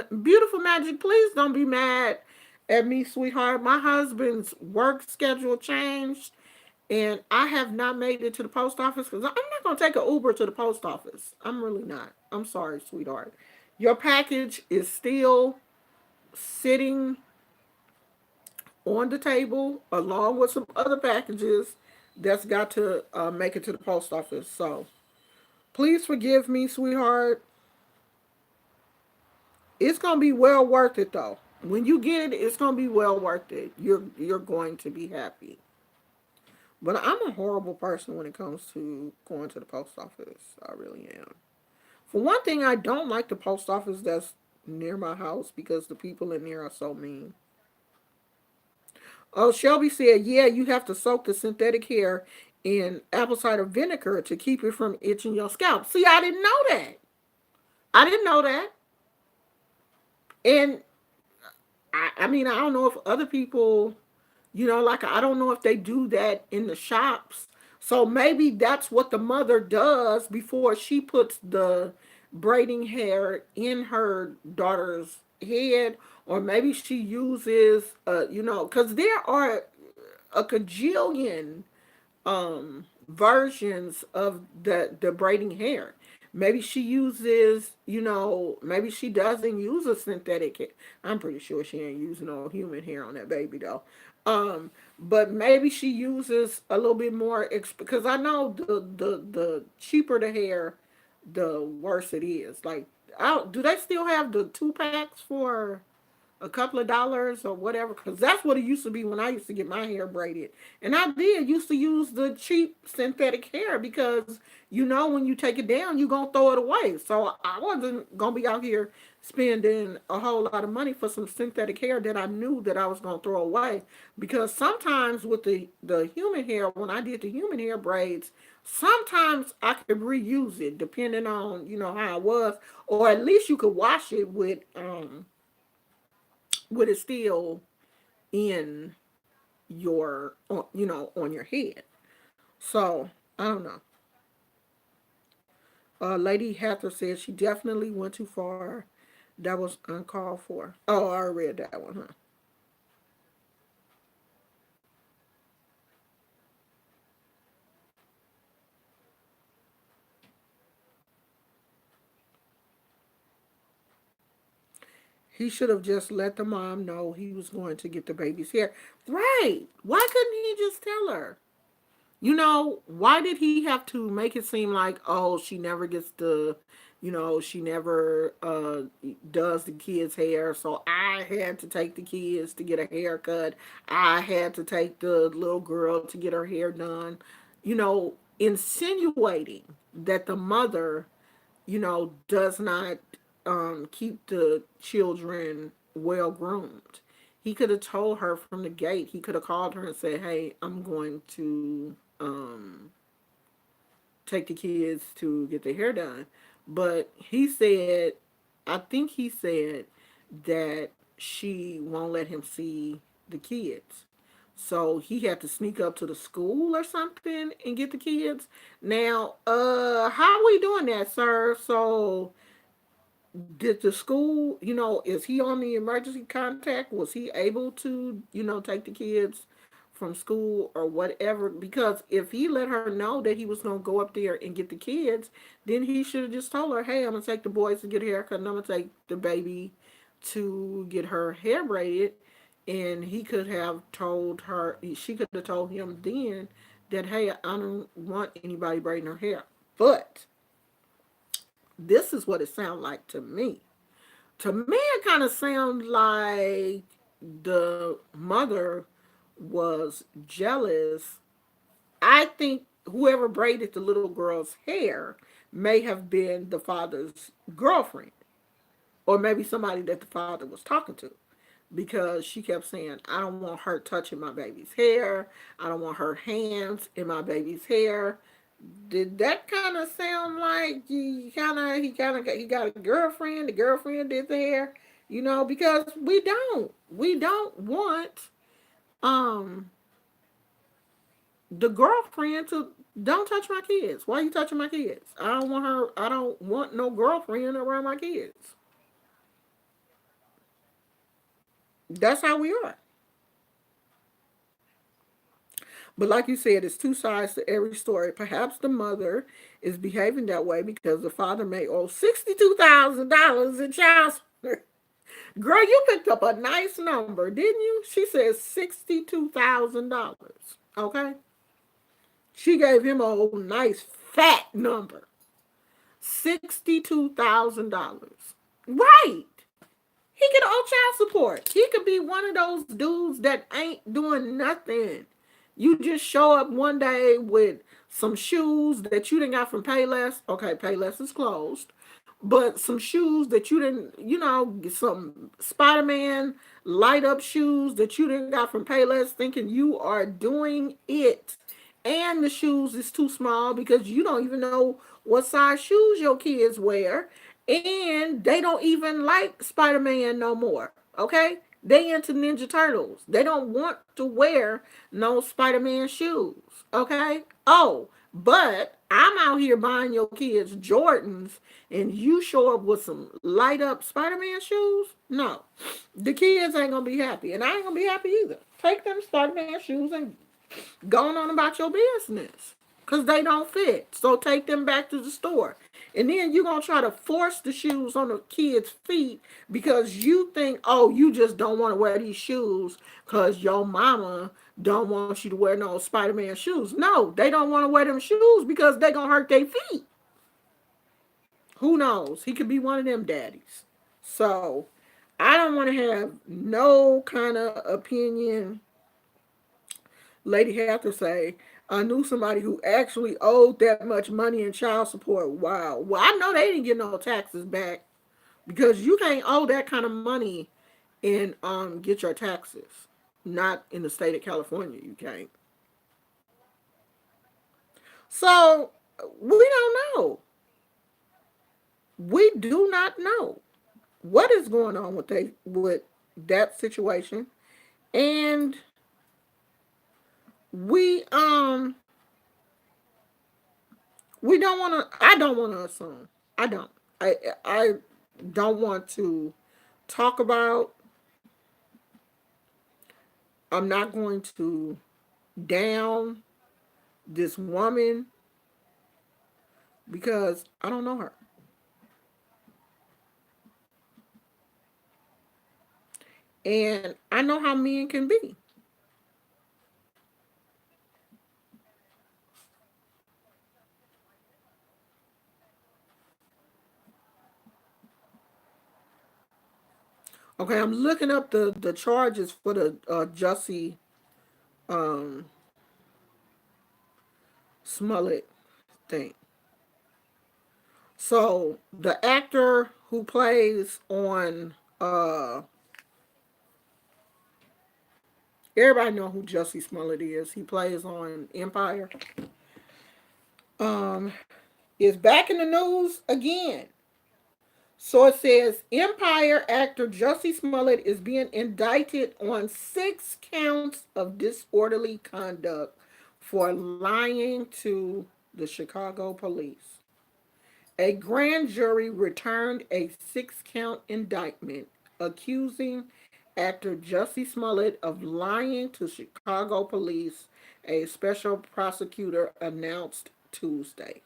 magic. Please don't be mad at me, sweetheart. My husband's work schedule changed, and I have not made it to the post office because I'm not gonna take an Uber to the post office. I'm really not. I'm sorry, sweetheart. Your package is still sitting on the table along with some other packages that's got to make it to the post office. So please forgive me, sweetheart. It's gonna be well worth it though. When you get it, it's gonna be well worth it. You're going to be happy. But I'm a horrible person when it comes to going to the post office. I really am. For one thing, I don't like the post office that's near my house because the people in there are so mean. Oh, Shelby said, yeah, you have to soak the synthetic hair in apple cider vinegar to keep it from itching your scalp. See, I didn't know that. I didn't know that. And I mean, I don't know if other people, like I don't know if they do that in the shops. So maybe that's what the mother does before she puts the braiding hair in her daughter's head, or maybe she uses, because there are a cajillion versions of the braiding hair. Maybe she uses, maybe she doesn't use a synthetic hair. I'm pretty sure she ain't using no human hair on that baby though. But maybe she uses a little bit more because I know the cheaper the hair, the worse it is. Like, do they still have the 2 packs for a couple of dollars or whatever? Because that's what it used to be when I used to get my hair braided. And I did used to use the cheap synthetic hair because when you take it down, you're going to throw it away. So I wasn't going to be out here spending a whole lot of money for some synthetic hair that I knew that I was going to throw away. Because sometimes with the human hair, when I did the human hair braids, sometimes I could reuse it depending on how it was, or at least you could wash it with it still in your on your head. So I don't know. Lady Hathor said she definitely went too far. That was uncalled for. Oh, I read that one, huh? He should have just let the mom know he was going to get the baby's hair. Right. Why couldn't he just tell her? Why did he have to make it seem like, oh, she never gets she never does the kids' hair, so I had to take the kids to get a haircut. I had to take the little girl to get her hair done. Insinuating that the mother, does not keep the children well groomed. He could have told her from the gate. He could have called her and said, "Hey, I'm going to take the kids to get their hair done." But he said, I think he said that she won't let him see the kids. So he had to sneak up to the school or something and get the kids. Now, how are we doing that, sir? So did the school, is he on the emergency contact? Was he able to, take the kids from school or whatever? Because if he let her know that he was going to go up there and get the kids, then he should have just told her, hey, I'm going to take the boys to get a haircut and I'm going to take the baby to get her hair braided. And he could have told her, she could have told him then that, hey, I don't want anybody braiding her hair. But this is what it sounds like to me. To me, it kind of sounds like the mother was jealous. I think whoever braided the little girl's hair may have been the father's girlfriend, or maybe somebody that the father was talking to, because she kept saying, I don't want her touching my baby's hair. I don't want her hands in my baby's hair. Did that kind of sound like he got a girlfriend? The girlfriend did the hair, because we don't want um the girlfriend to don't touch my kids. Why are you touching my kids? I don't want her. I don't want no girlfriend around my kids. That's how we are. But like you said, it's two sides to every story. Perhaps the mother is behaving that way because the father may owe $62,000 in child support. Girl, you picked up a nice number, didn't you? She says $62,000. Okay? She gave him a old nice fat number. $62,000. Right. He could owe child support. He could be one of those dudes that ain't doing nothing. You just show up one day with some shoes that you didn't got from Payless. Okay, Payless is closed. But some shoes that you didn't, some Spider-Man light up shoes that you didn't got from Payless, thinking you are doing it. And the shoes is too small because you don't even know what size shoes your kids wear. And they don't even like Spider-Man no more. Okay? They into Ninja Turtles. They don't want to wear no Spider-Man shoes. Okay? Oh, but I'm out here buying your kids Jordans and you show up with some light up Spider-Man shoes? No. The kids ain't gonna be happy. And I ain't gonna be happy either. Take them Spider-Man shoes and go on about your business. Because they don't fit. So take them back to the store. And then you're going to try to force the shoes on the kids' feet because you think, oh, you just don't want to wear these shoes because your mama don't want you to wear no Spider-Man shoes. No, they don't want to wear them shoes because they going to hurt their feet. Who knows? He could be one of them daddies. So I don't want to have no kind of opinion. Lady Hathor say, I knew somebody who actually owed that much money in child support. Wow. Well, I know they didn't get no taxes back because you can't owe that kind of money and get your taxes. Not in the state of California, you can't. So we don't know. We do not know what is going on with that situation. And we we don't want to. I don't want to assume. I don't. I don't want to talk about. I'm not going to down this woman because I don't know her. And I know how men can be. Okay, I'm looking up the charges for the Jussie um, Smollett thing. So the actor who plays on everybody know who Jussie Smollett is. He plays on Empire. Um, is back in the news again. So it says Empire actor Jussie Smollett is being indicted on 6 counts of disorderly conduct for lying to the Chicago police. A grand jury returned a 6 count indictment accusing actor Jussie Smollett of lying to Chicago police, a special prosecutor announced Tuesday.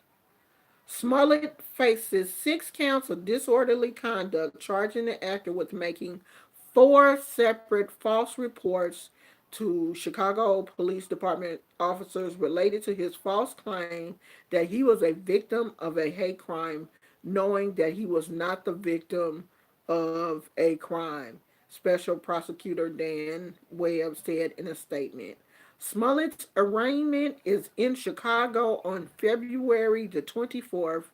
Smollett faces 6 counts of disorderly conduct, charging the actor with making 4 separate false reports to Chicago Police Department officers related to his false claim that he was a victim of a hate crime, knowing that he was not the victim of a crime. Special Prosecutor Dan Webb said in a statement. Smollett's arraignment is in Chicago on February the 24th,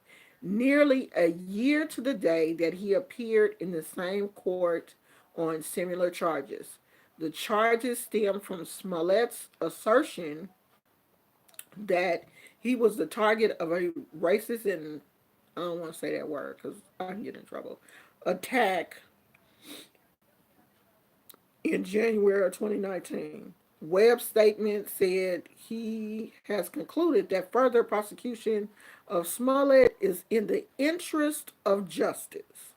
nearly a year to the day that he appeared in the same court on similar charges. The charges stem from Smollett's assertion that he was the target of a racist and I don't want to say that word because I can get in trouble. Attack in January of 2019. Webb's statement said he has concluded that further prosecution of Smollett is in the interest of justice.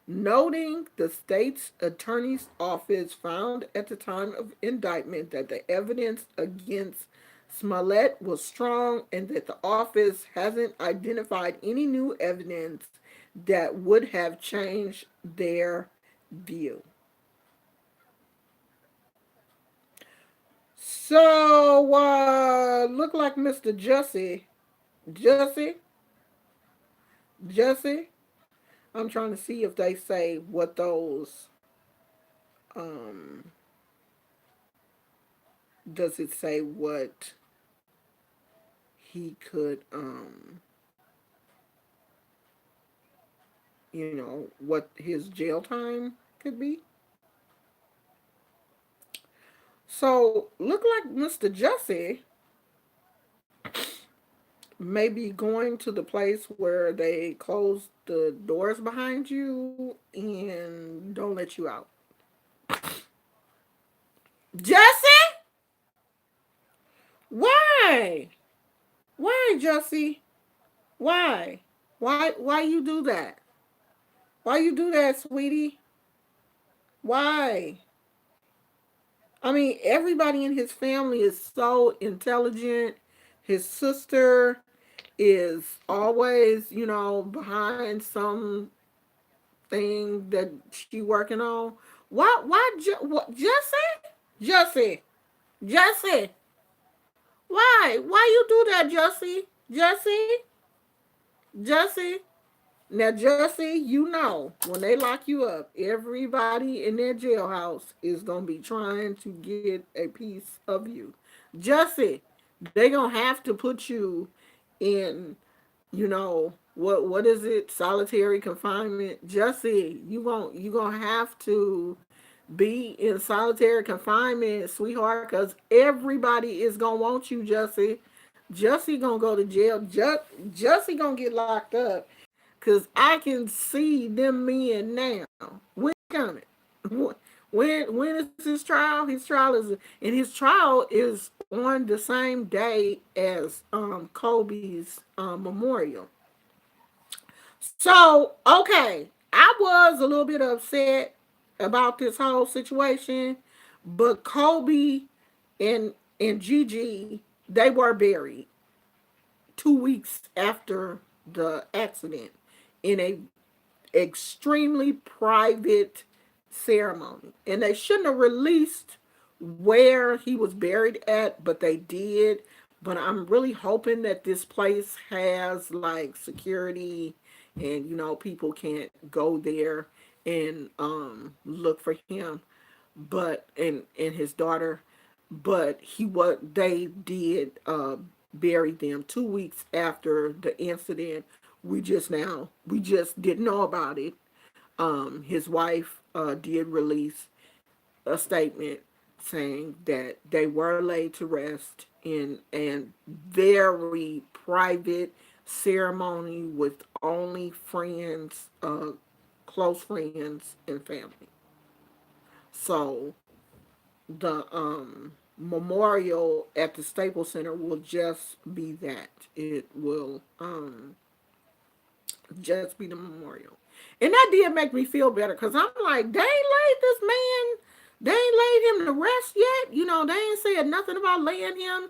noting the state's attorney's office found at the time of indictment that the evidence against Smollett was strong and that the office hasn't identified any new evidence that would have changed their view. So, look like Mr. Jesse. I'm trying to see if they say what those, um, does it say what he could, what his jail time could be? So, look like Mr. Jesse may be going to the place where they close the doors behind you and don't let you out. Jesse? Why? Why, Jesse? Why? Why you do that? Why you do that, sweetie? Why? I mean, everybody in his family is so intelligent. His sister is always, behind some thing that she working on. What, Jesse? Jesse? Jesse? Why? Why you do that, Jesse? Jesse? Jesse? Now, Jesse, when they lock you up, everybody in their jailhouse is going to be trying to get a piece of you. Jesse, they going to have to put you in, what is it? Solitary confinement. Jesse, you going to have to be in solitary confinement, sweetheart, because everybody is going to want you, Jesse. Jesse going to go to jail. Jesse going to get locked up. Cause I can see them men now. When coming? When is his trial? His trial is on the same day as Kobe's memorial. So okay, I was a little bit upset about this whole situation, but Kobe and Gigi, they were buried 2 weeks after the accident in a extremely private ceremony. And they shouldn't have released where he was buried at, but they did. But I'm really hoping that this place has like security and people can't go there and look for him, but and his daughter. But they did bury them 2 weeks after the incident. We just didn't know about it. His wife did release a statement saying that they were laid to rest in a very private ceremony with only friends, close friends and family. So the memorial at the Staples Center will just be that. It will just be the memorial. And that did make me feel better because I'm like, they ain't laid this man, they ain't laid him to rest yet. They ain't said nothing about laying him.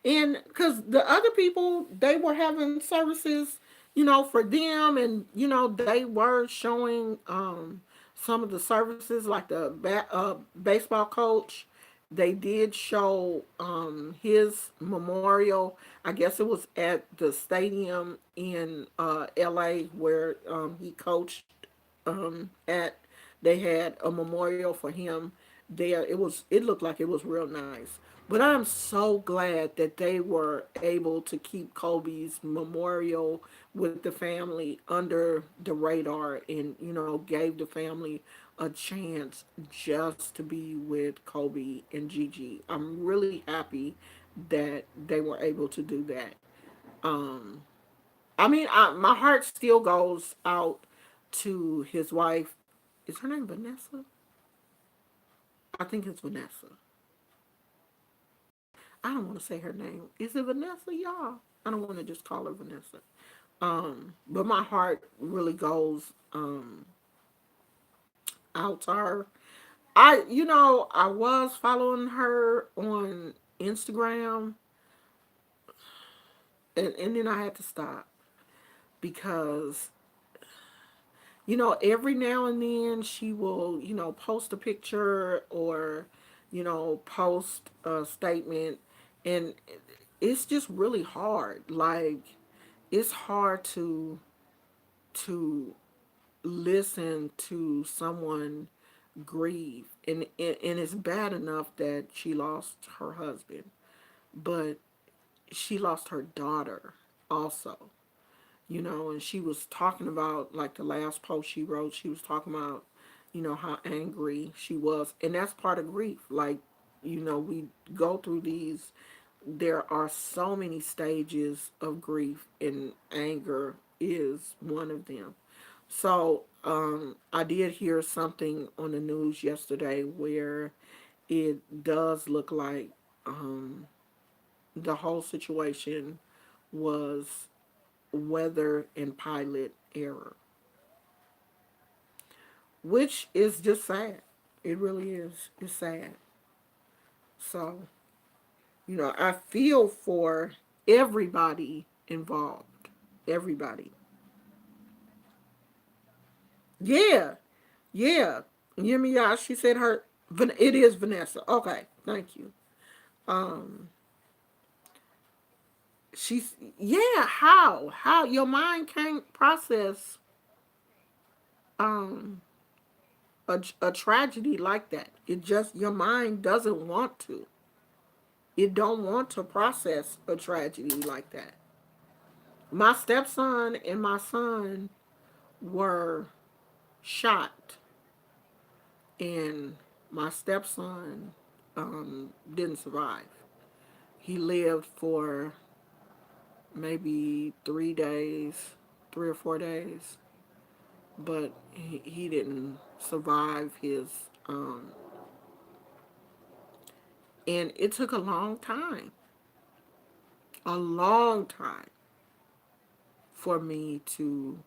And because the other people, they were having services, for them. And, they were showing some of the services, like the baseball coach. They did show his memorial. I guess it was at the stadium in LA where he coached at. They had a memorial for him there. It looked like it was real nice. But I'm so glad that they were able to keep Kobe's memorial with the family under the radar and, gave the family a chance just to be with Kobe and Gigi. I'm really happy that they were able to do that. Um, my heart still goes out to his wife. Is her name Vanessa? I think it's Vanessa. I don't want to say her name. Is it Vanessa, y'all? I don't want to just call her Vanessa. But my heart really goes out to her. I was following her on Instagram, and then I had to stop because every now and then she will, post a picture or, post a statement. And it's just really hard. Like, it's hard to listen to someone grieve. And it's bad enough that she lost her husband, but she lost her daughter also. And she was talking about, like, the last post she wrote, she was talking about, how angry she was. And that's part of grief. Like, we go through these, there are so many stages of grief, and anger is one of them. So, I did hear something on the news yesterday where it does look like the whole situation was weather and pilot error, which is just sad. It really is. It's sad. So, I feel for everybody involved. Everybody. Yeah. Yeah. Yemiya, she said her, it is Vanessa. Okay. Thank you. Um, yeah, how your mind can't process um a tragedy like that. It just, your mind doesn't want to. It don't want to process a tragedy like that. My stepson and my son were shot, and my stepson didn't survive. He lived for maybe 3 days, 3 or 4 days, but he didn't survive his um and it took a long time for me to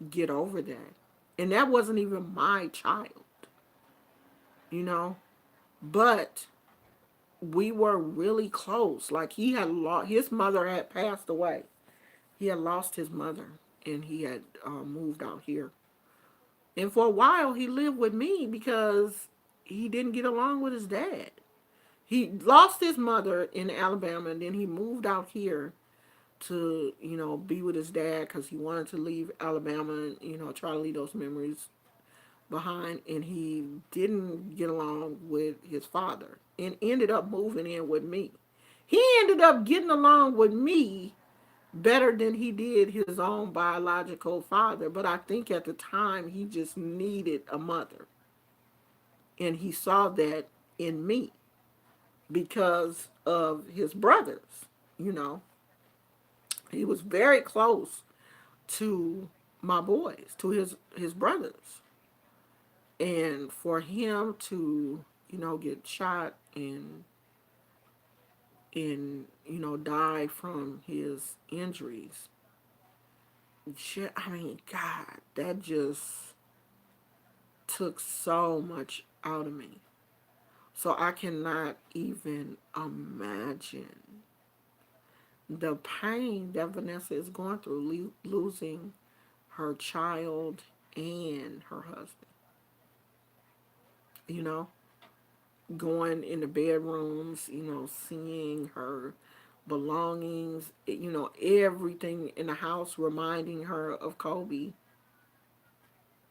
get over that. And that wasn't even my child, you know? But we were really close. Like, he had lost, his mother had passed away. He had lost his mother, and he had moved out here. And for a while, he lived with me because he didn't get along with his dad. He lost his mother in Alabama, and then he moved out here to, be with his dad because he wanted to leave Alabama and, try to leave those memories behind. And he didn't get along with his father and ended up moving in with me. He ended up getting along with me better than he did his own biological father. But I think at the time he just needed a mother. And he saw that in me because of his brothers, you know. He was very close to my boys, to his brothers. And for him to, get shot and die from his injuries, I mean, God, that just took so much out of me. So I cannot even imagine the pain that Vanessa is going through, losing her child and her husband. You know, going in the bedrooms, seeing her belongings, everything in the house reminding her of Kobe.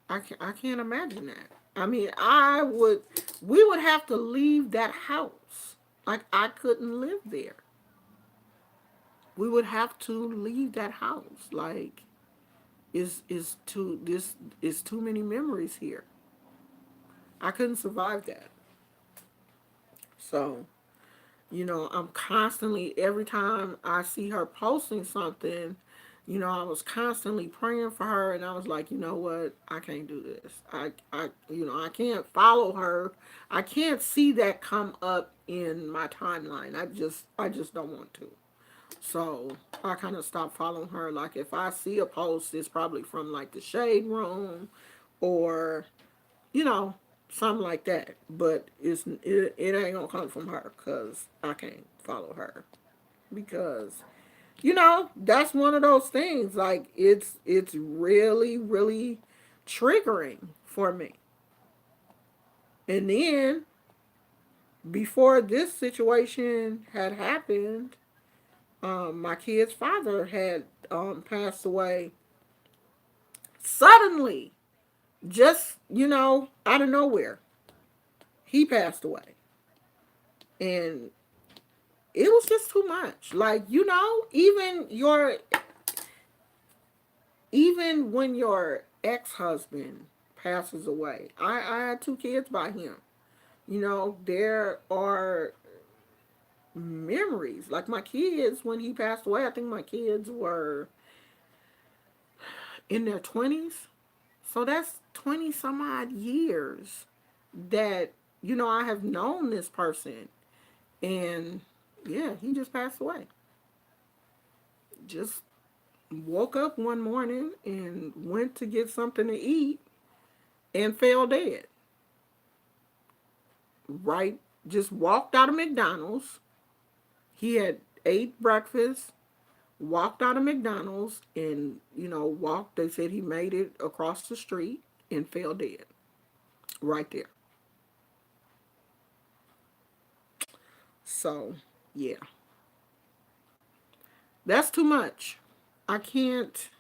I can't imagine that. I mean, we would have to leave that house. Like, I couldn't live there. We would have to leave that house. Like, this is too many memories here. I couldn't survive that. So, I'm constantly, every time I see her posting something, I was constantly praying for her, and I was like, you know what, I can't do this. I can't follow her. I can't see that come up in my timeline. I just don't want to. So I kind of stopped following her. Like, if I see a post, it's probably from, like, the Shade Room, or you know, something like that. But it ain't gonna come from her because I can't follow her because that's one of those things. Like it's really really triggering for me. And then before this situation had happened, my kid's father had passed away suddenly, just out of nowhere. He passed away, and it was just too much. Like even when your ex-husband passes away, I had two kids by him. There are memories. Like my kids, when he passed away, I think my kids were in their 20s. So that's 20 some odd years that, I have known this person. And yeah, he just passed away. Just woke up one morning and went to get something to eat and fell dead. Right? Just walked out of McDonald's. He had ate breakfast, walked out of McDonald's, and, walked. They said he made it across the street and fell dead right there. So, yeah, that's too much. I can't,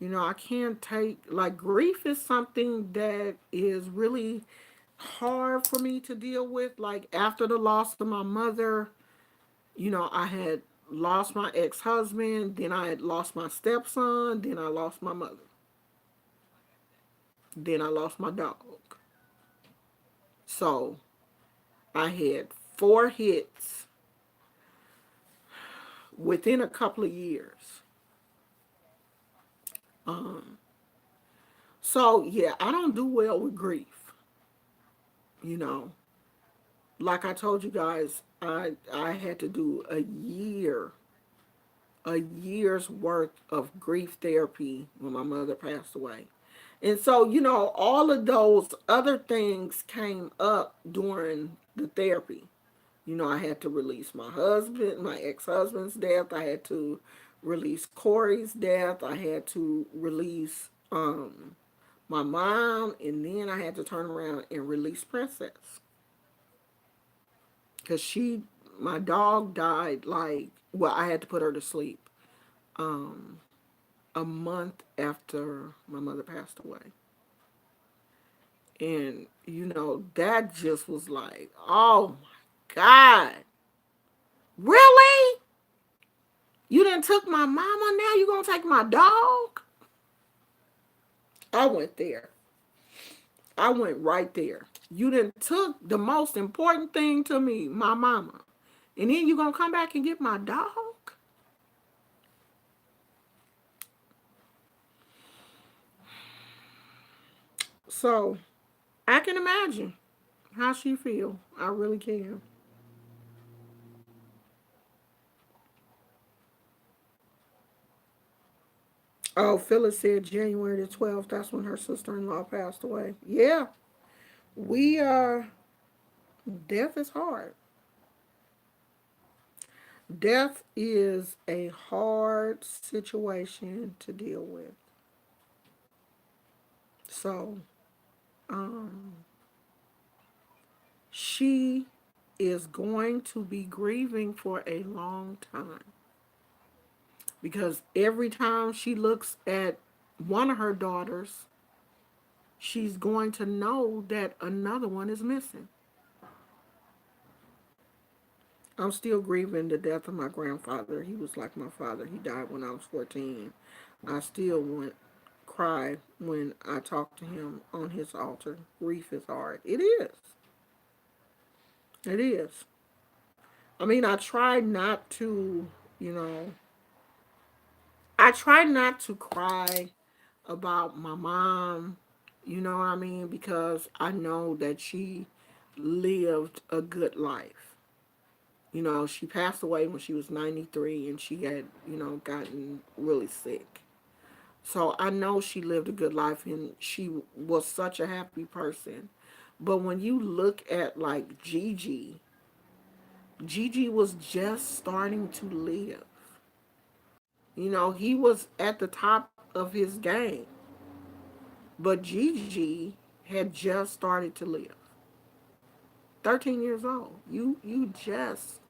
I can't take, like, grief is something that is really hard for me to deal with. Like, after the loss of my mother, I had lost my ex husband, then I had lost my stepson, then I lost my mother, then I lost my dog. So, I had four hits within a couple of years. Um, so yeah, I don't do well with grief. You know, like I told you guys, I had to do a year's worth of grief therapy when my mother passed away. And so, all of those other things came up during the therapy. I had to release my ex-husband's death. I had to release Corey's death. I had to release my mom, and then I had to turn around and release Princess because my dog died like, well, I had to put her to sleep um, a month after my mother passed away. And, that just was like, oh my God, really? You done took my mama, now you gonna take my dog? I went there. I went right there. You done took the most important thing to me, my mama. And then you gonna come back and get my dog? So I can imagine how she feel. I really can. Oh, Phyllis said January the 12th. That's when her sister-in-law passed away. Yeah, we death is hard. Death is a hard situation to deal with. So, um, she is going to be grieving for a long time because every time she looks at one of her daughters, she's going to know that another one is missing. I'm still grieving the death of my grandfather. He was like my father. He died when I was 14. I still cry when I talk to him on his altar. Grief is hard. It is. It is. I mean, you know, I try not to cry about my mom, you know what I mean? Because I know that she lived a good life. She passed away when she was 93 and she had, gotten really sick. So I know she lived a good life and she was such a happy person. But when you look at like Gigi, Gigi was just starting to live. You know, he was at the top of his game. But Gigi had just started to live. 13 years old. You just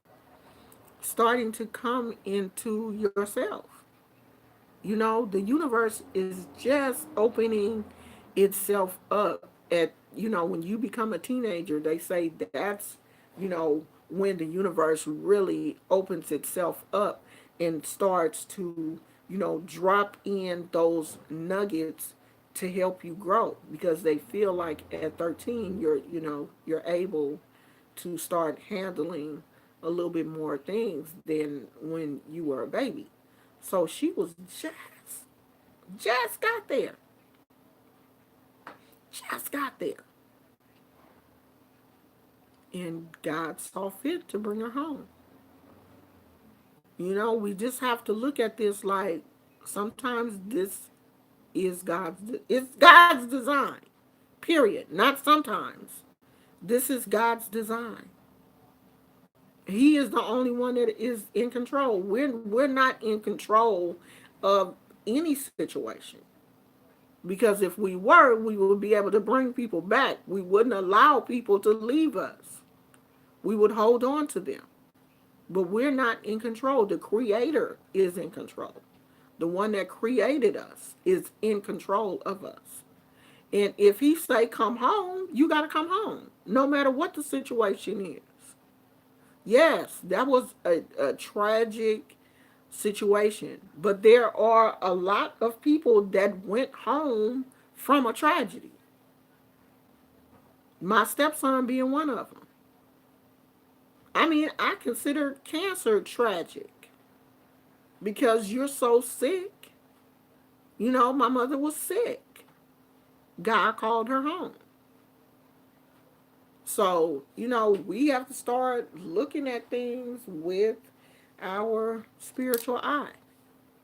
starting to come into yourself. You know, the universe is just opening itself up at, you know, when you become a teenager, they say that's, you know, when the universe really opens itself up and starts to, you know, drop in those nuggets to help you grow because they feel like at 13 you're, you know, you're able to start handling a little bit more things than when you were a baby. So she was just got there. Just got there. And God saw fit to bring her home. You know, we just have to look at this like sometimes this is it's God's design. Period. Not sometimes. This is God's design. He is the only one that is in control. We're not in control of any situation. Because if we were, we would be able to bring people back. We wouldn't allow people to leave us. We would hold on to them. But we're not in control. The Creator is in control. The one that created us is in control of us. And if he say come home, you got to come home, no matter what the situation is. Yes, that was a tragic situation, but there are a lot of people that went home from a tragedy. My stepson being one of them. I mean, I consider cancer tragic because you're so sick. You know, my mother was sick. God called her home. So, you know, we have to start looking at things with our spiritual eye.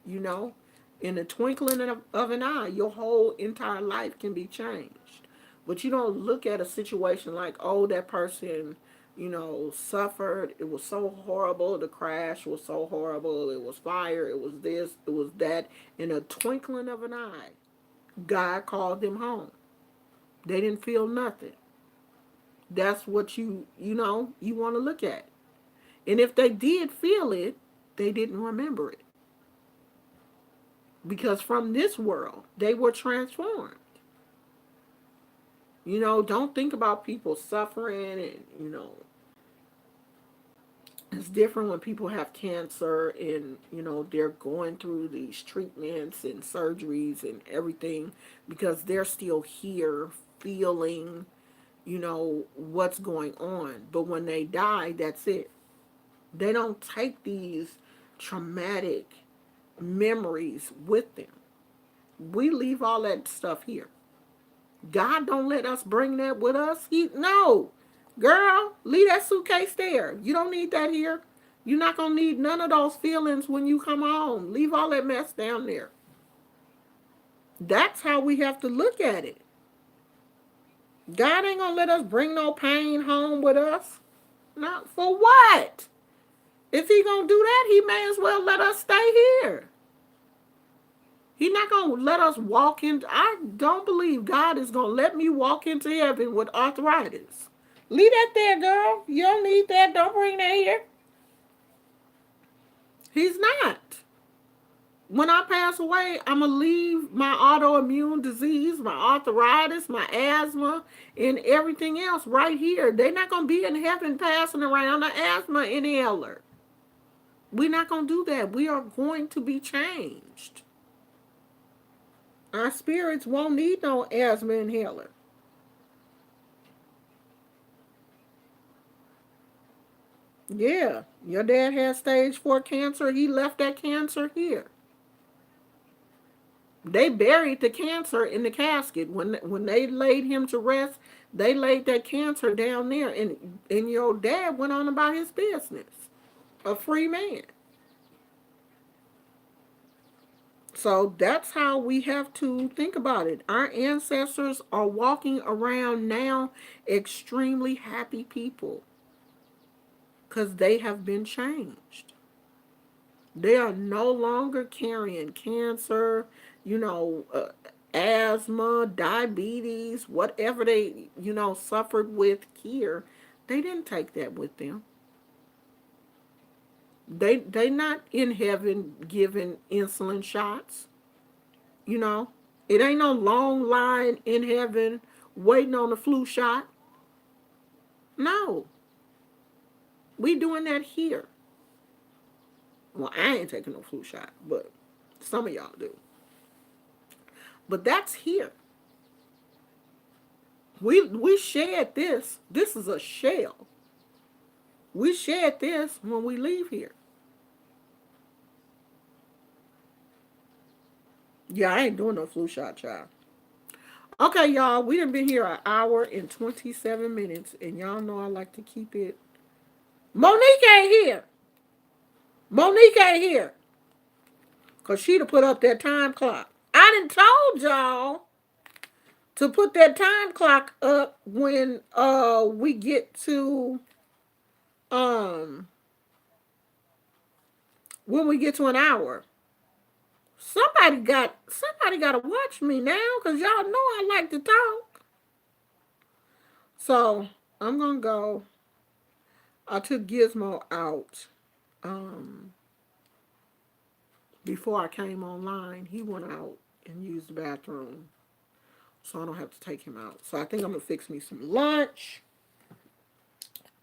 You know, in the twinkling of an eye, your whole entire life can be changed. But you don't look at a situation like, oh, that person, you know, suffered. It was so horrible. The crash was so horrible. It was fire. It was this. It was that. In a twinkling of an eye, God called them home. They didn't feel nothing. That's what you know, you want to look at. And if they did feel it, they didn't remember it. Because from this world, they were transformed. You know, don't think about people suffering and, you know, it's different when people have cancer and, you know, they're going through these treatments and surgeries and everything because they're still here feeling, you know, what's going on. But when they die, that's it. They don't take these traumatic memories with them. We leave all that stuff here. God don't let us bring that with us. No. Girl, leave that suitcase there. You don't need that here. You're not going to need none of those feelings when you come home. Leave all that mess down there. That's how we have to look at it. God ain't going to let us bring no pain home with us. Not for what? If he going to do that, he may as well let us stay here. He's not going to let us walk in. I don't believe God is going to let me walk into heaven with arthritis. Leave that there, girl. You don't need that. Don't bring that here. He's not. When I pass away, I'm going to leave my autoimmune disease, my arthritis, my asthma, and everything else right here. They're not going to be in heaven passing around an asthma inhaler. We're not going to do that. We are going to be changed. Our spirits won't need no asthma inhaler. Yeah, your dad had stage 4 cancer. He left that cancer here. They buried the cancer in the casket. When they laid him to rest, they laid that cancer down there. And your dad went on about his business. A free man. So that's how we have to think about it. Our ancestors are walking around now extremely happy people because they have been changed. They are no longer carrying cancer, you know, asthma, diabetes, whatever they, suffered with here. They didn't take that with them. They not in heaven giving insulin shots. You know, it ain't no long line in heaven waiting on the flu shot. No, we doing that here. Well, I ain't taking no flu shot, but some of y'all do. But that's here. We shed this. This is a shell. We shed this when we leave here. Yeah, I ain't doing no flu shot, child. Okay, y'all, we done been here an hour and 27 minutes, and y'all know I like to keep it. Monique ain't here. Monique ain't here. Because she'd have put up that time clock. I done told y'all to put that time clock up we get to um when we get to an hour. Somebody gotta watch me now, because y'all know I like to talk. So I'm gonna go. I took Gizmo out before I came online. He went out and used the bathroom, so I don't have to take him out. So I think I'm gonna fix me some lunch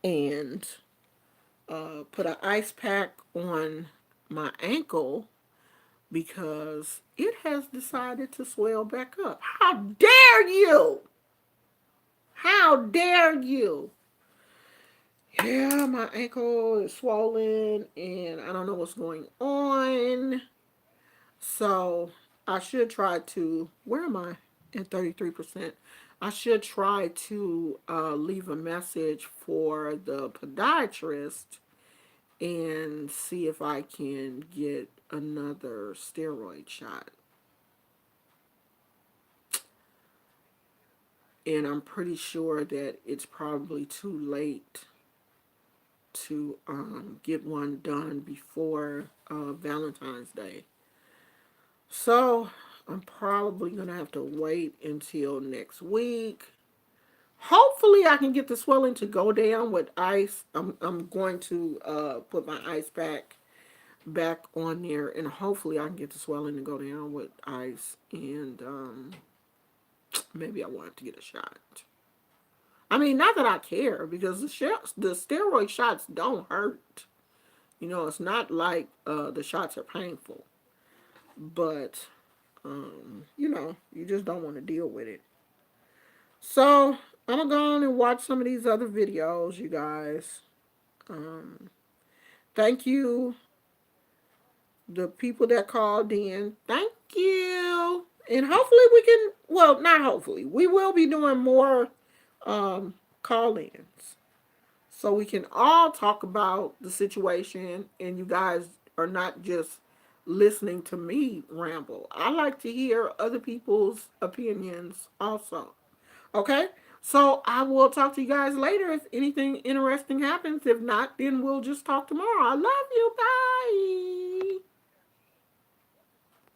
and put an ice pack on my ankle because it has decided to swell back up. How dare you? How dare you? Yeah, my ankle is swollen and I don't know what's going on. So I should try to, where am I? At 33%. I should try to leave a message for the podiatrist and see if I can get another steroid shot. And I'm pretty sure that it's probably too late to get one done before Valentine's Day. So I'm probably going to have to wait until next week. Hopefully I can get the swelling to go down with ice. I'm going to put my ice pack back on there, and hopefully I can get the swelling to go down with ice, and maybe I want to get a shot. I mean, not that I care, because the steroid shots don't hurt. It's not like the shots are painful, but you just don't want to deal with it. So I'm gonna go on and watch some of these other videos, you guys. Thank you, the people that called in. Thank you. And hopefully we can, well, not hopefully, we will be doing more call-ins. So we can all talk about the situation and you guys are not just listening to me ramble. I like to hear other people's opinions also. Okay? So I will talk to you guys later if anything interesting happens. If not, then we'll just talk tomorrow. I love you. Bye.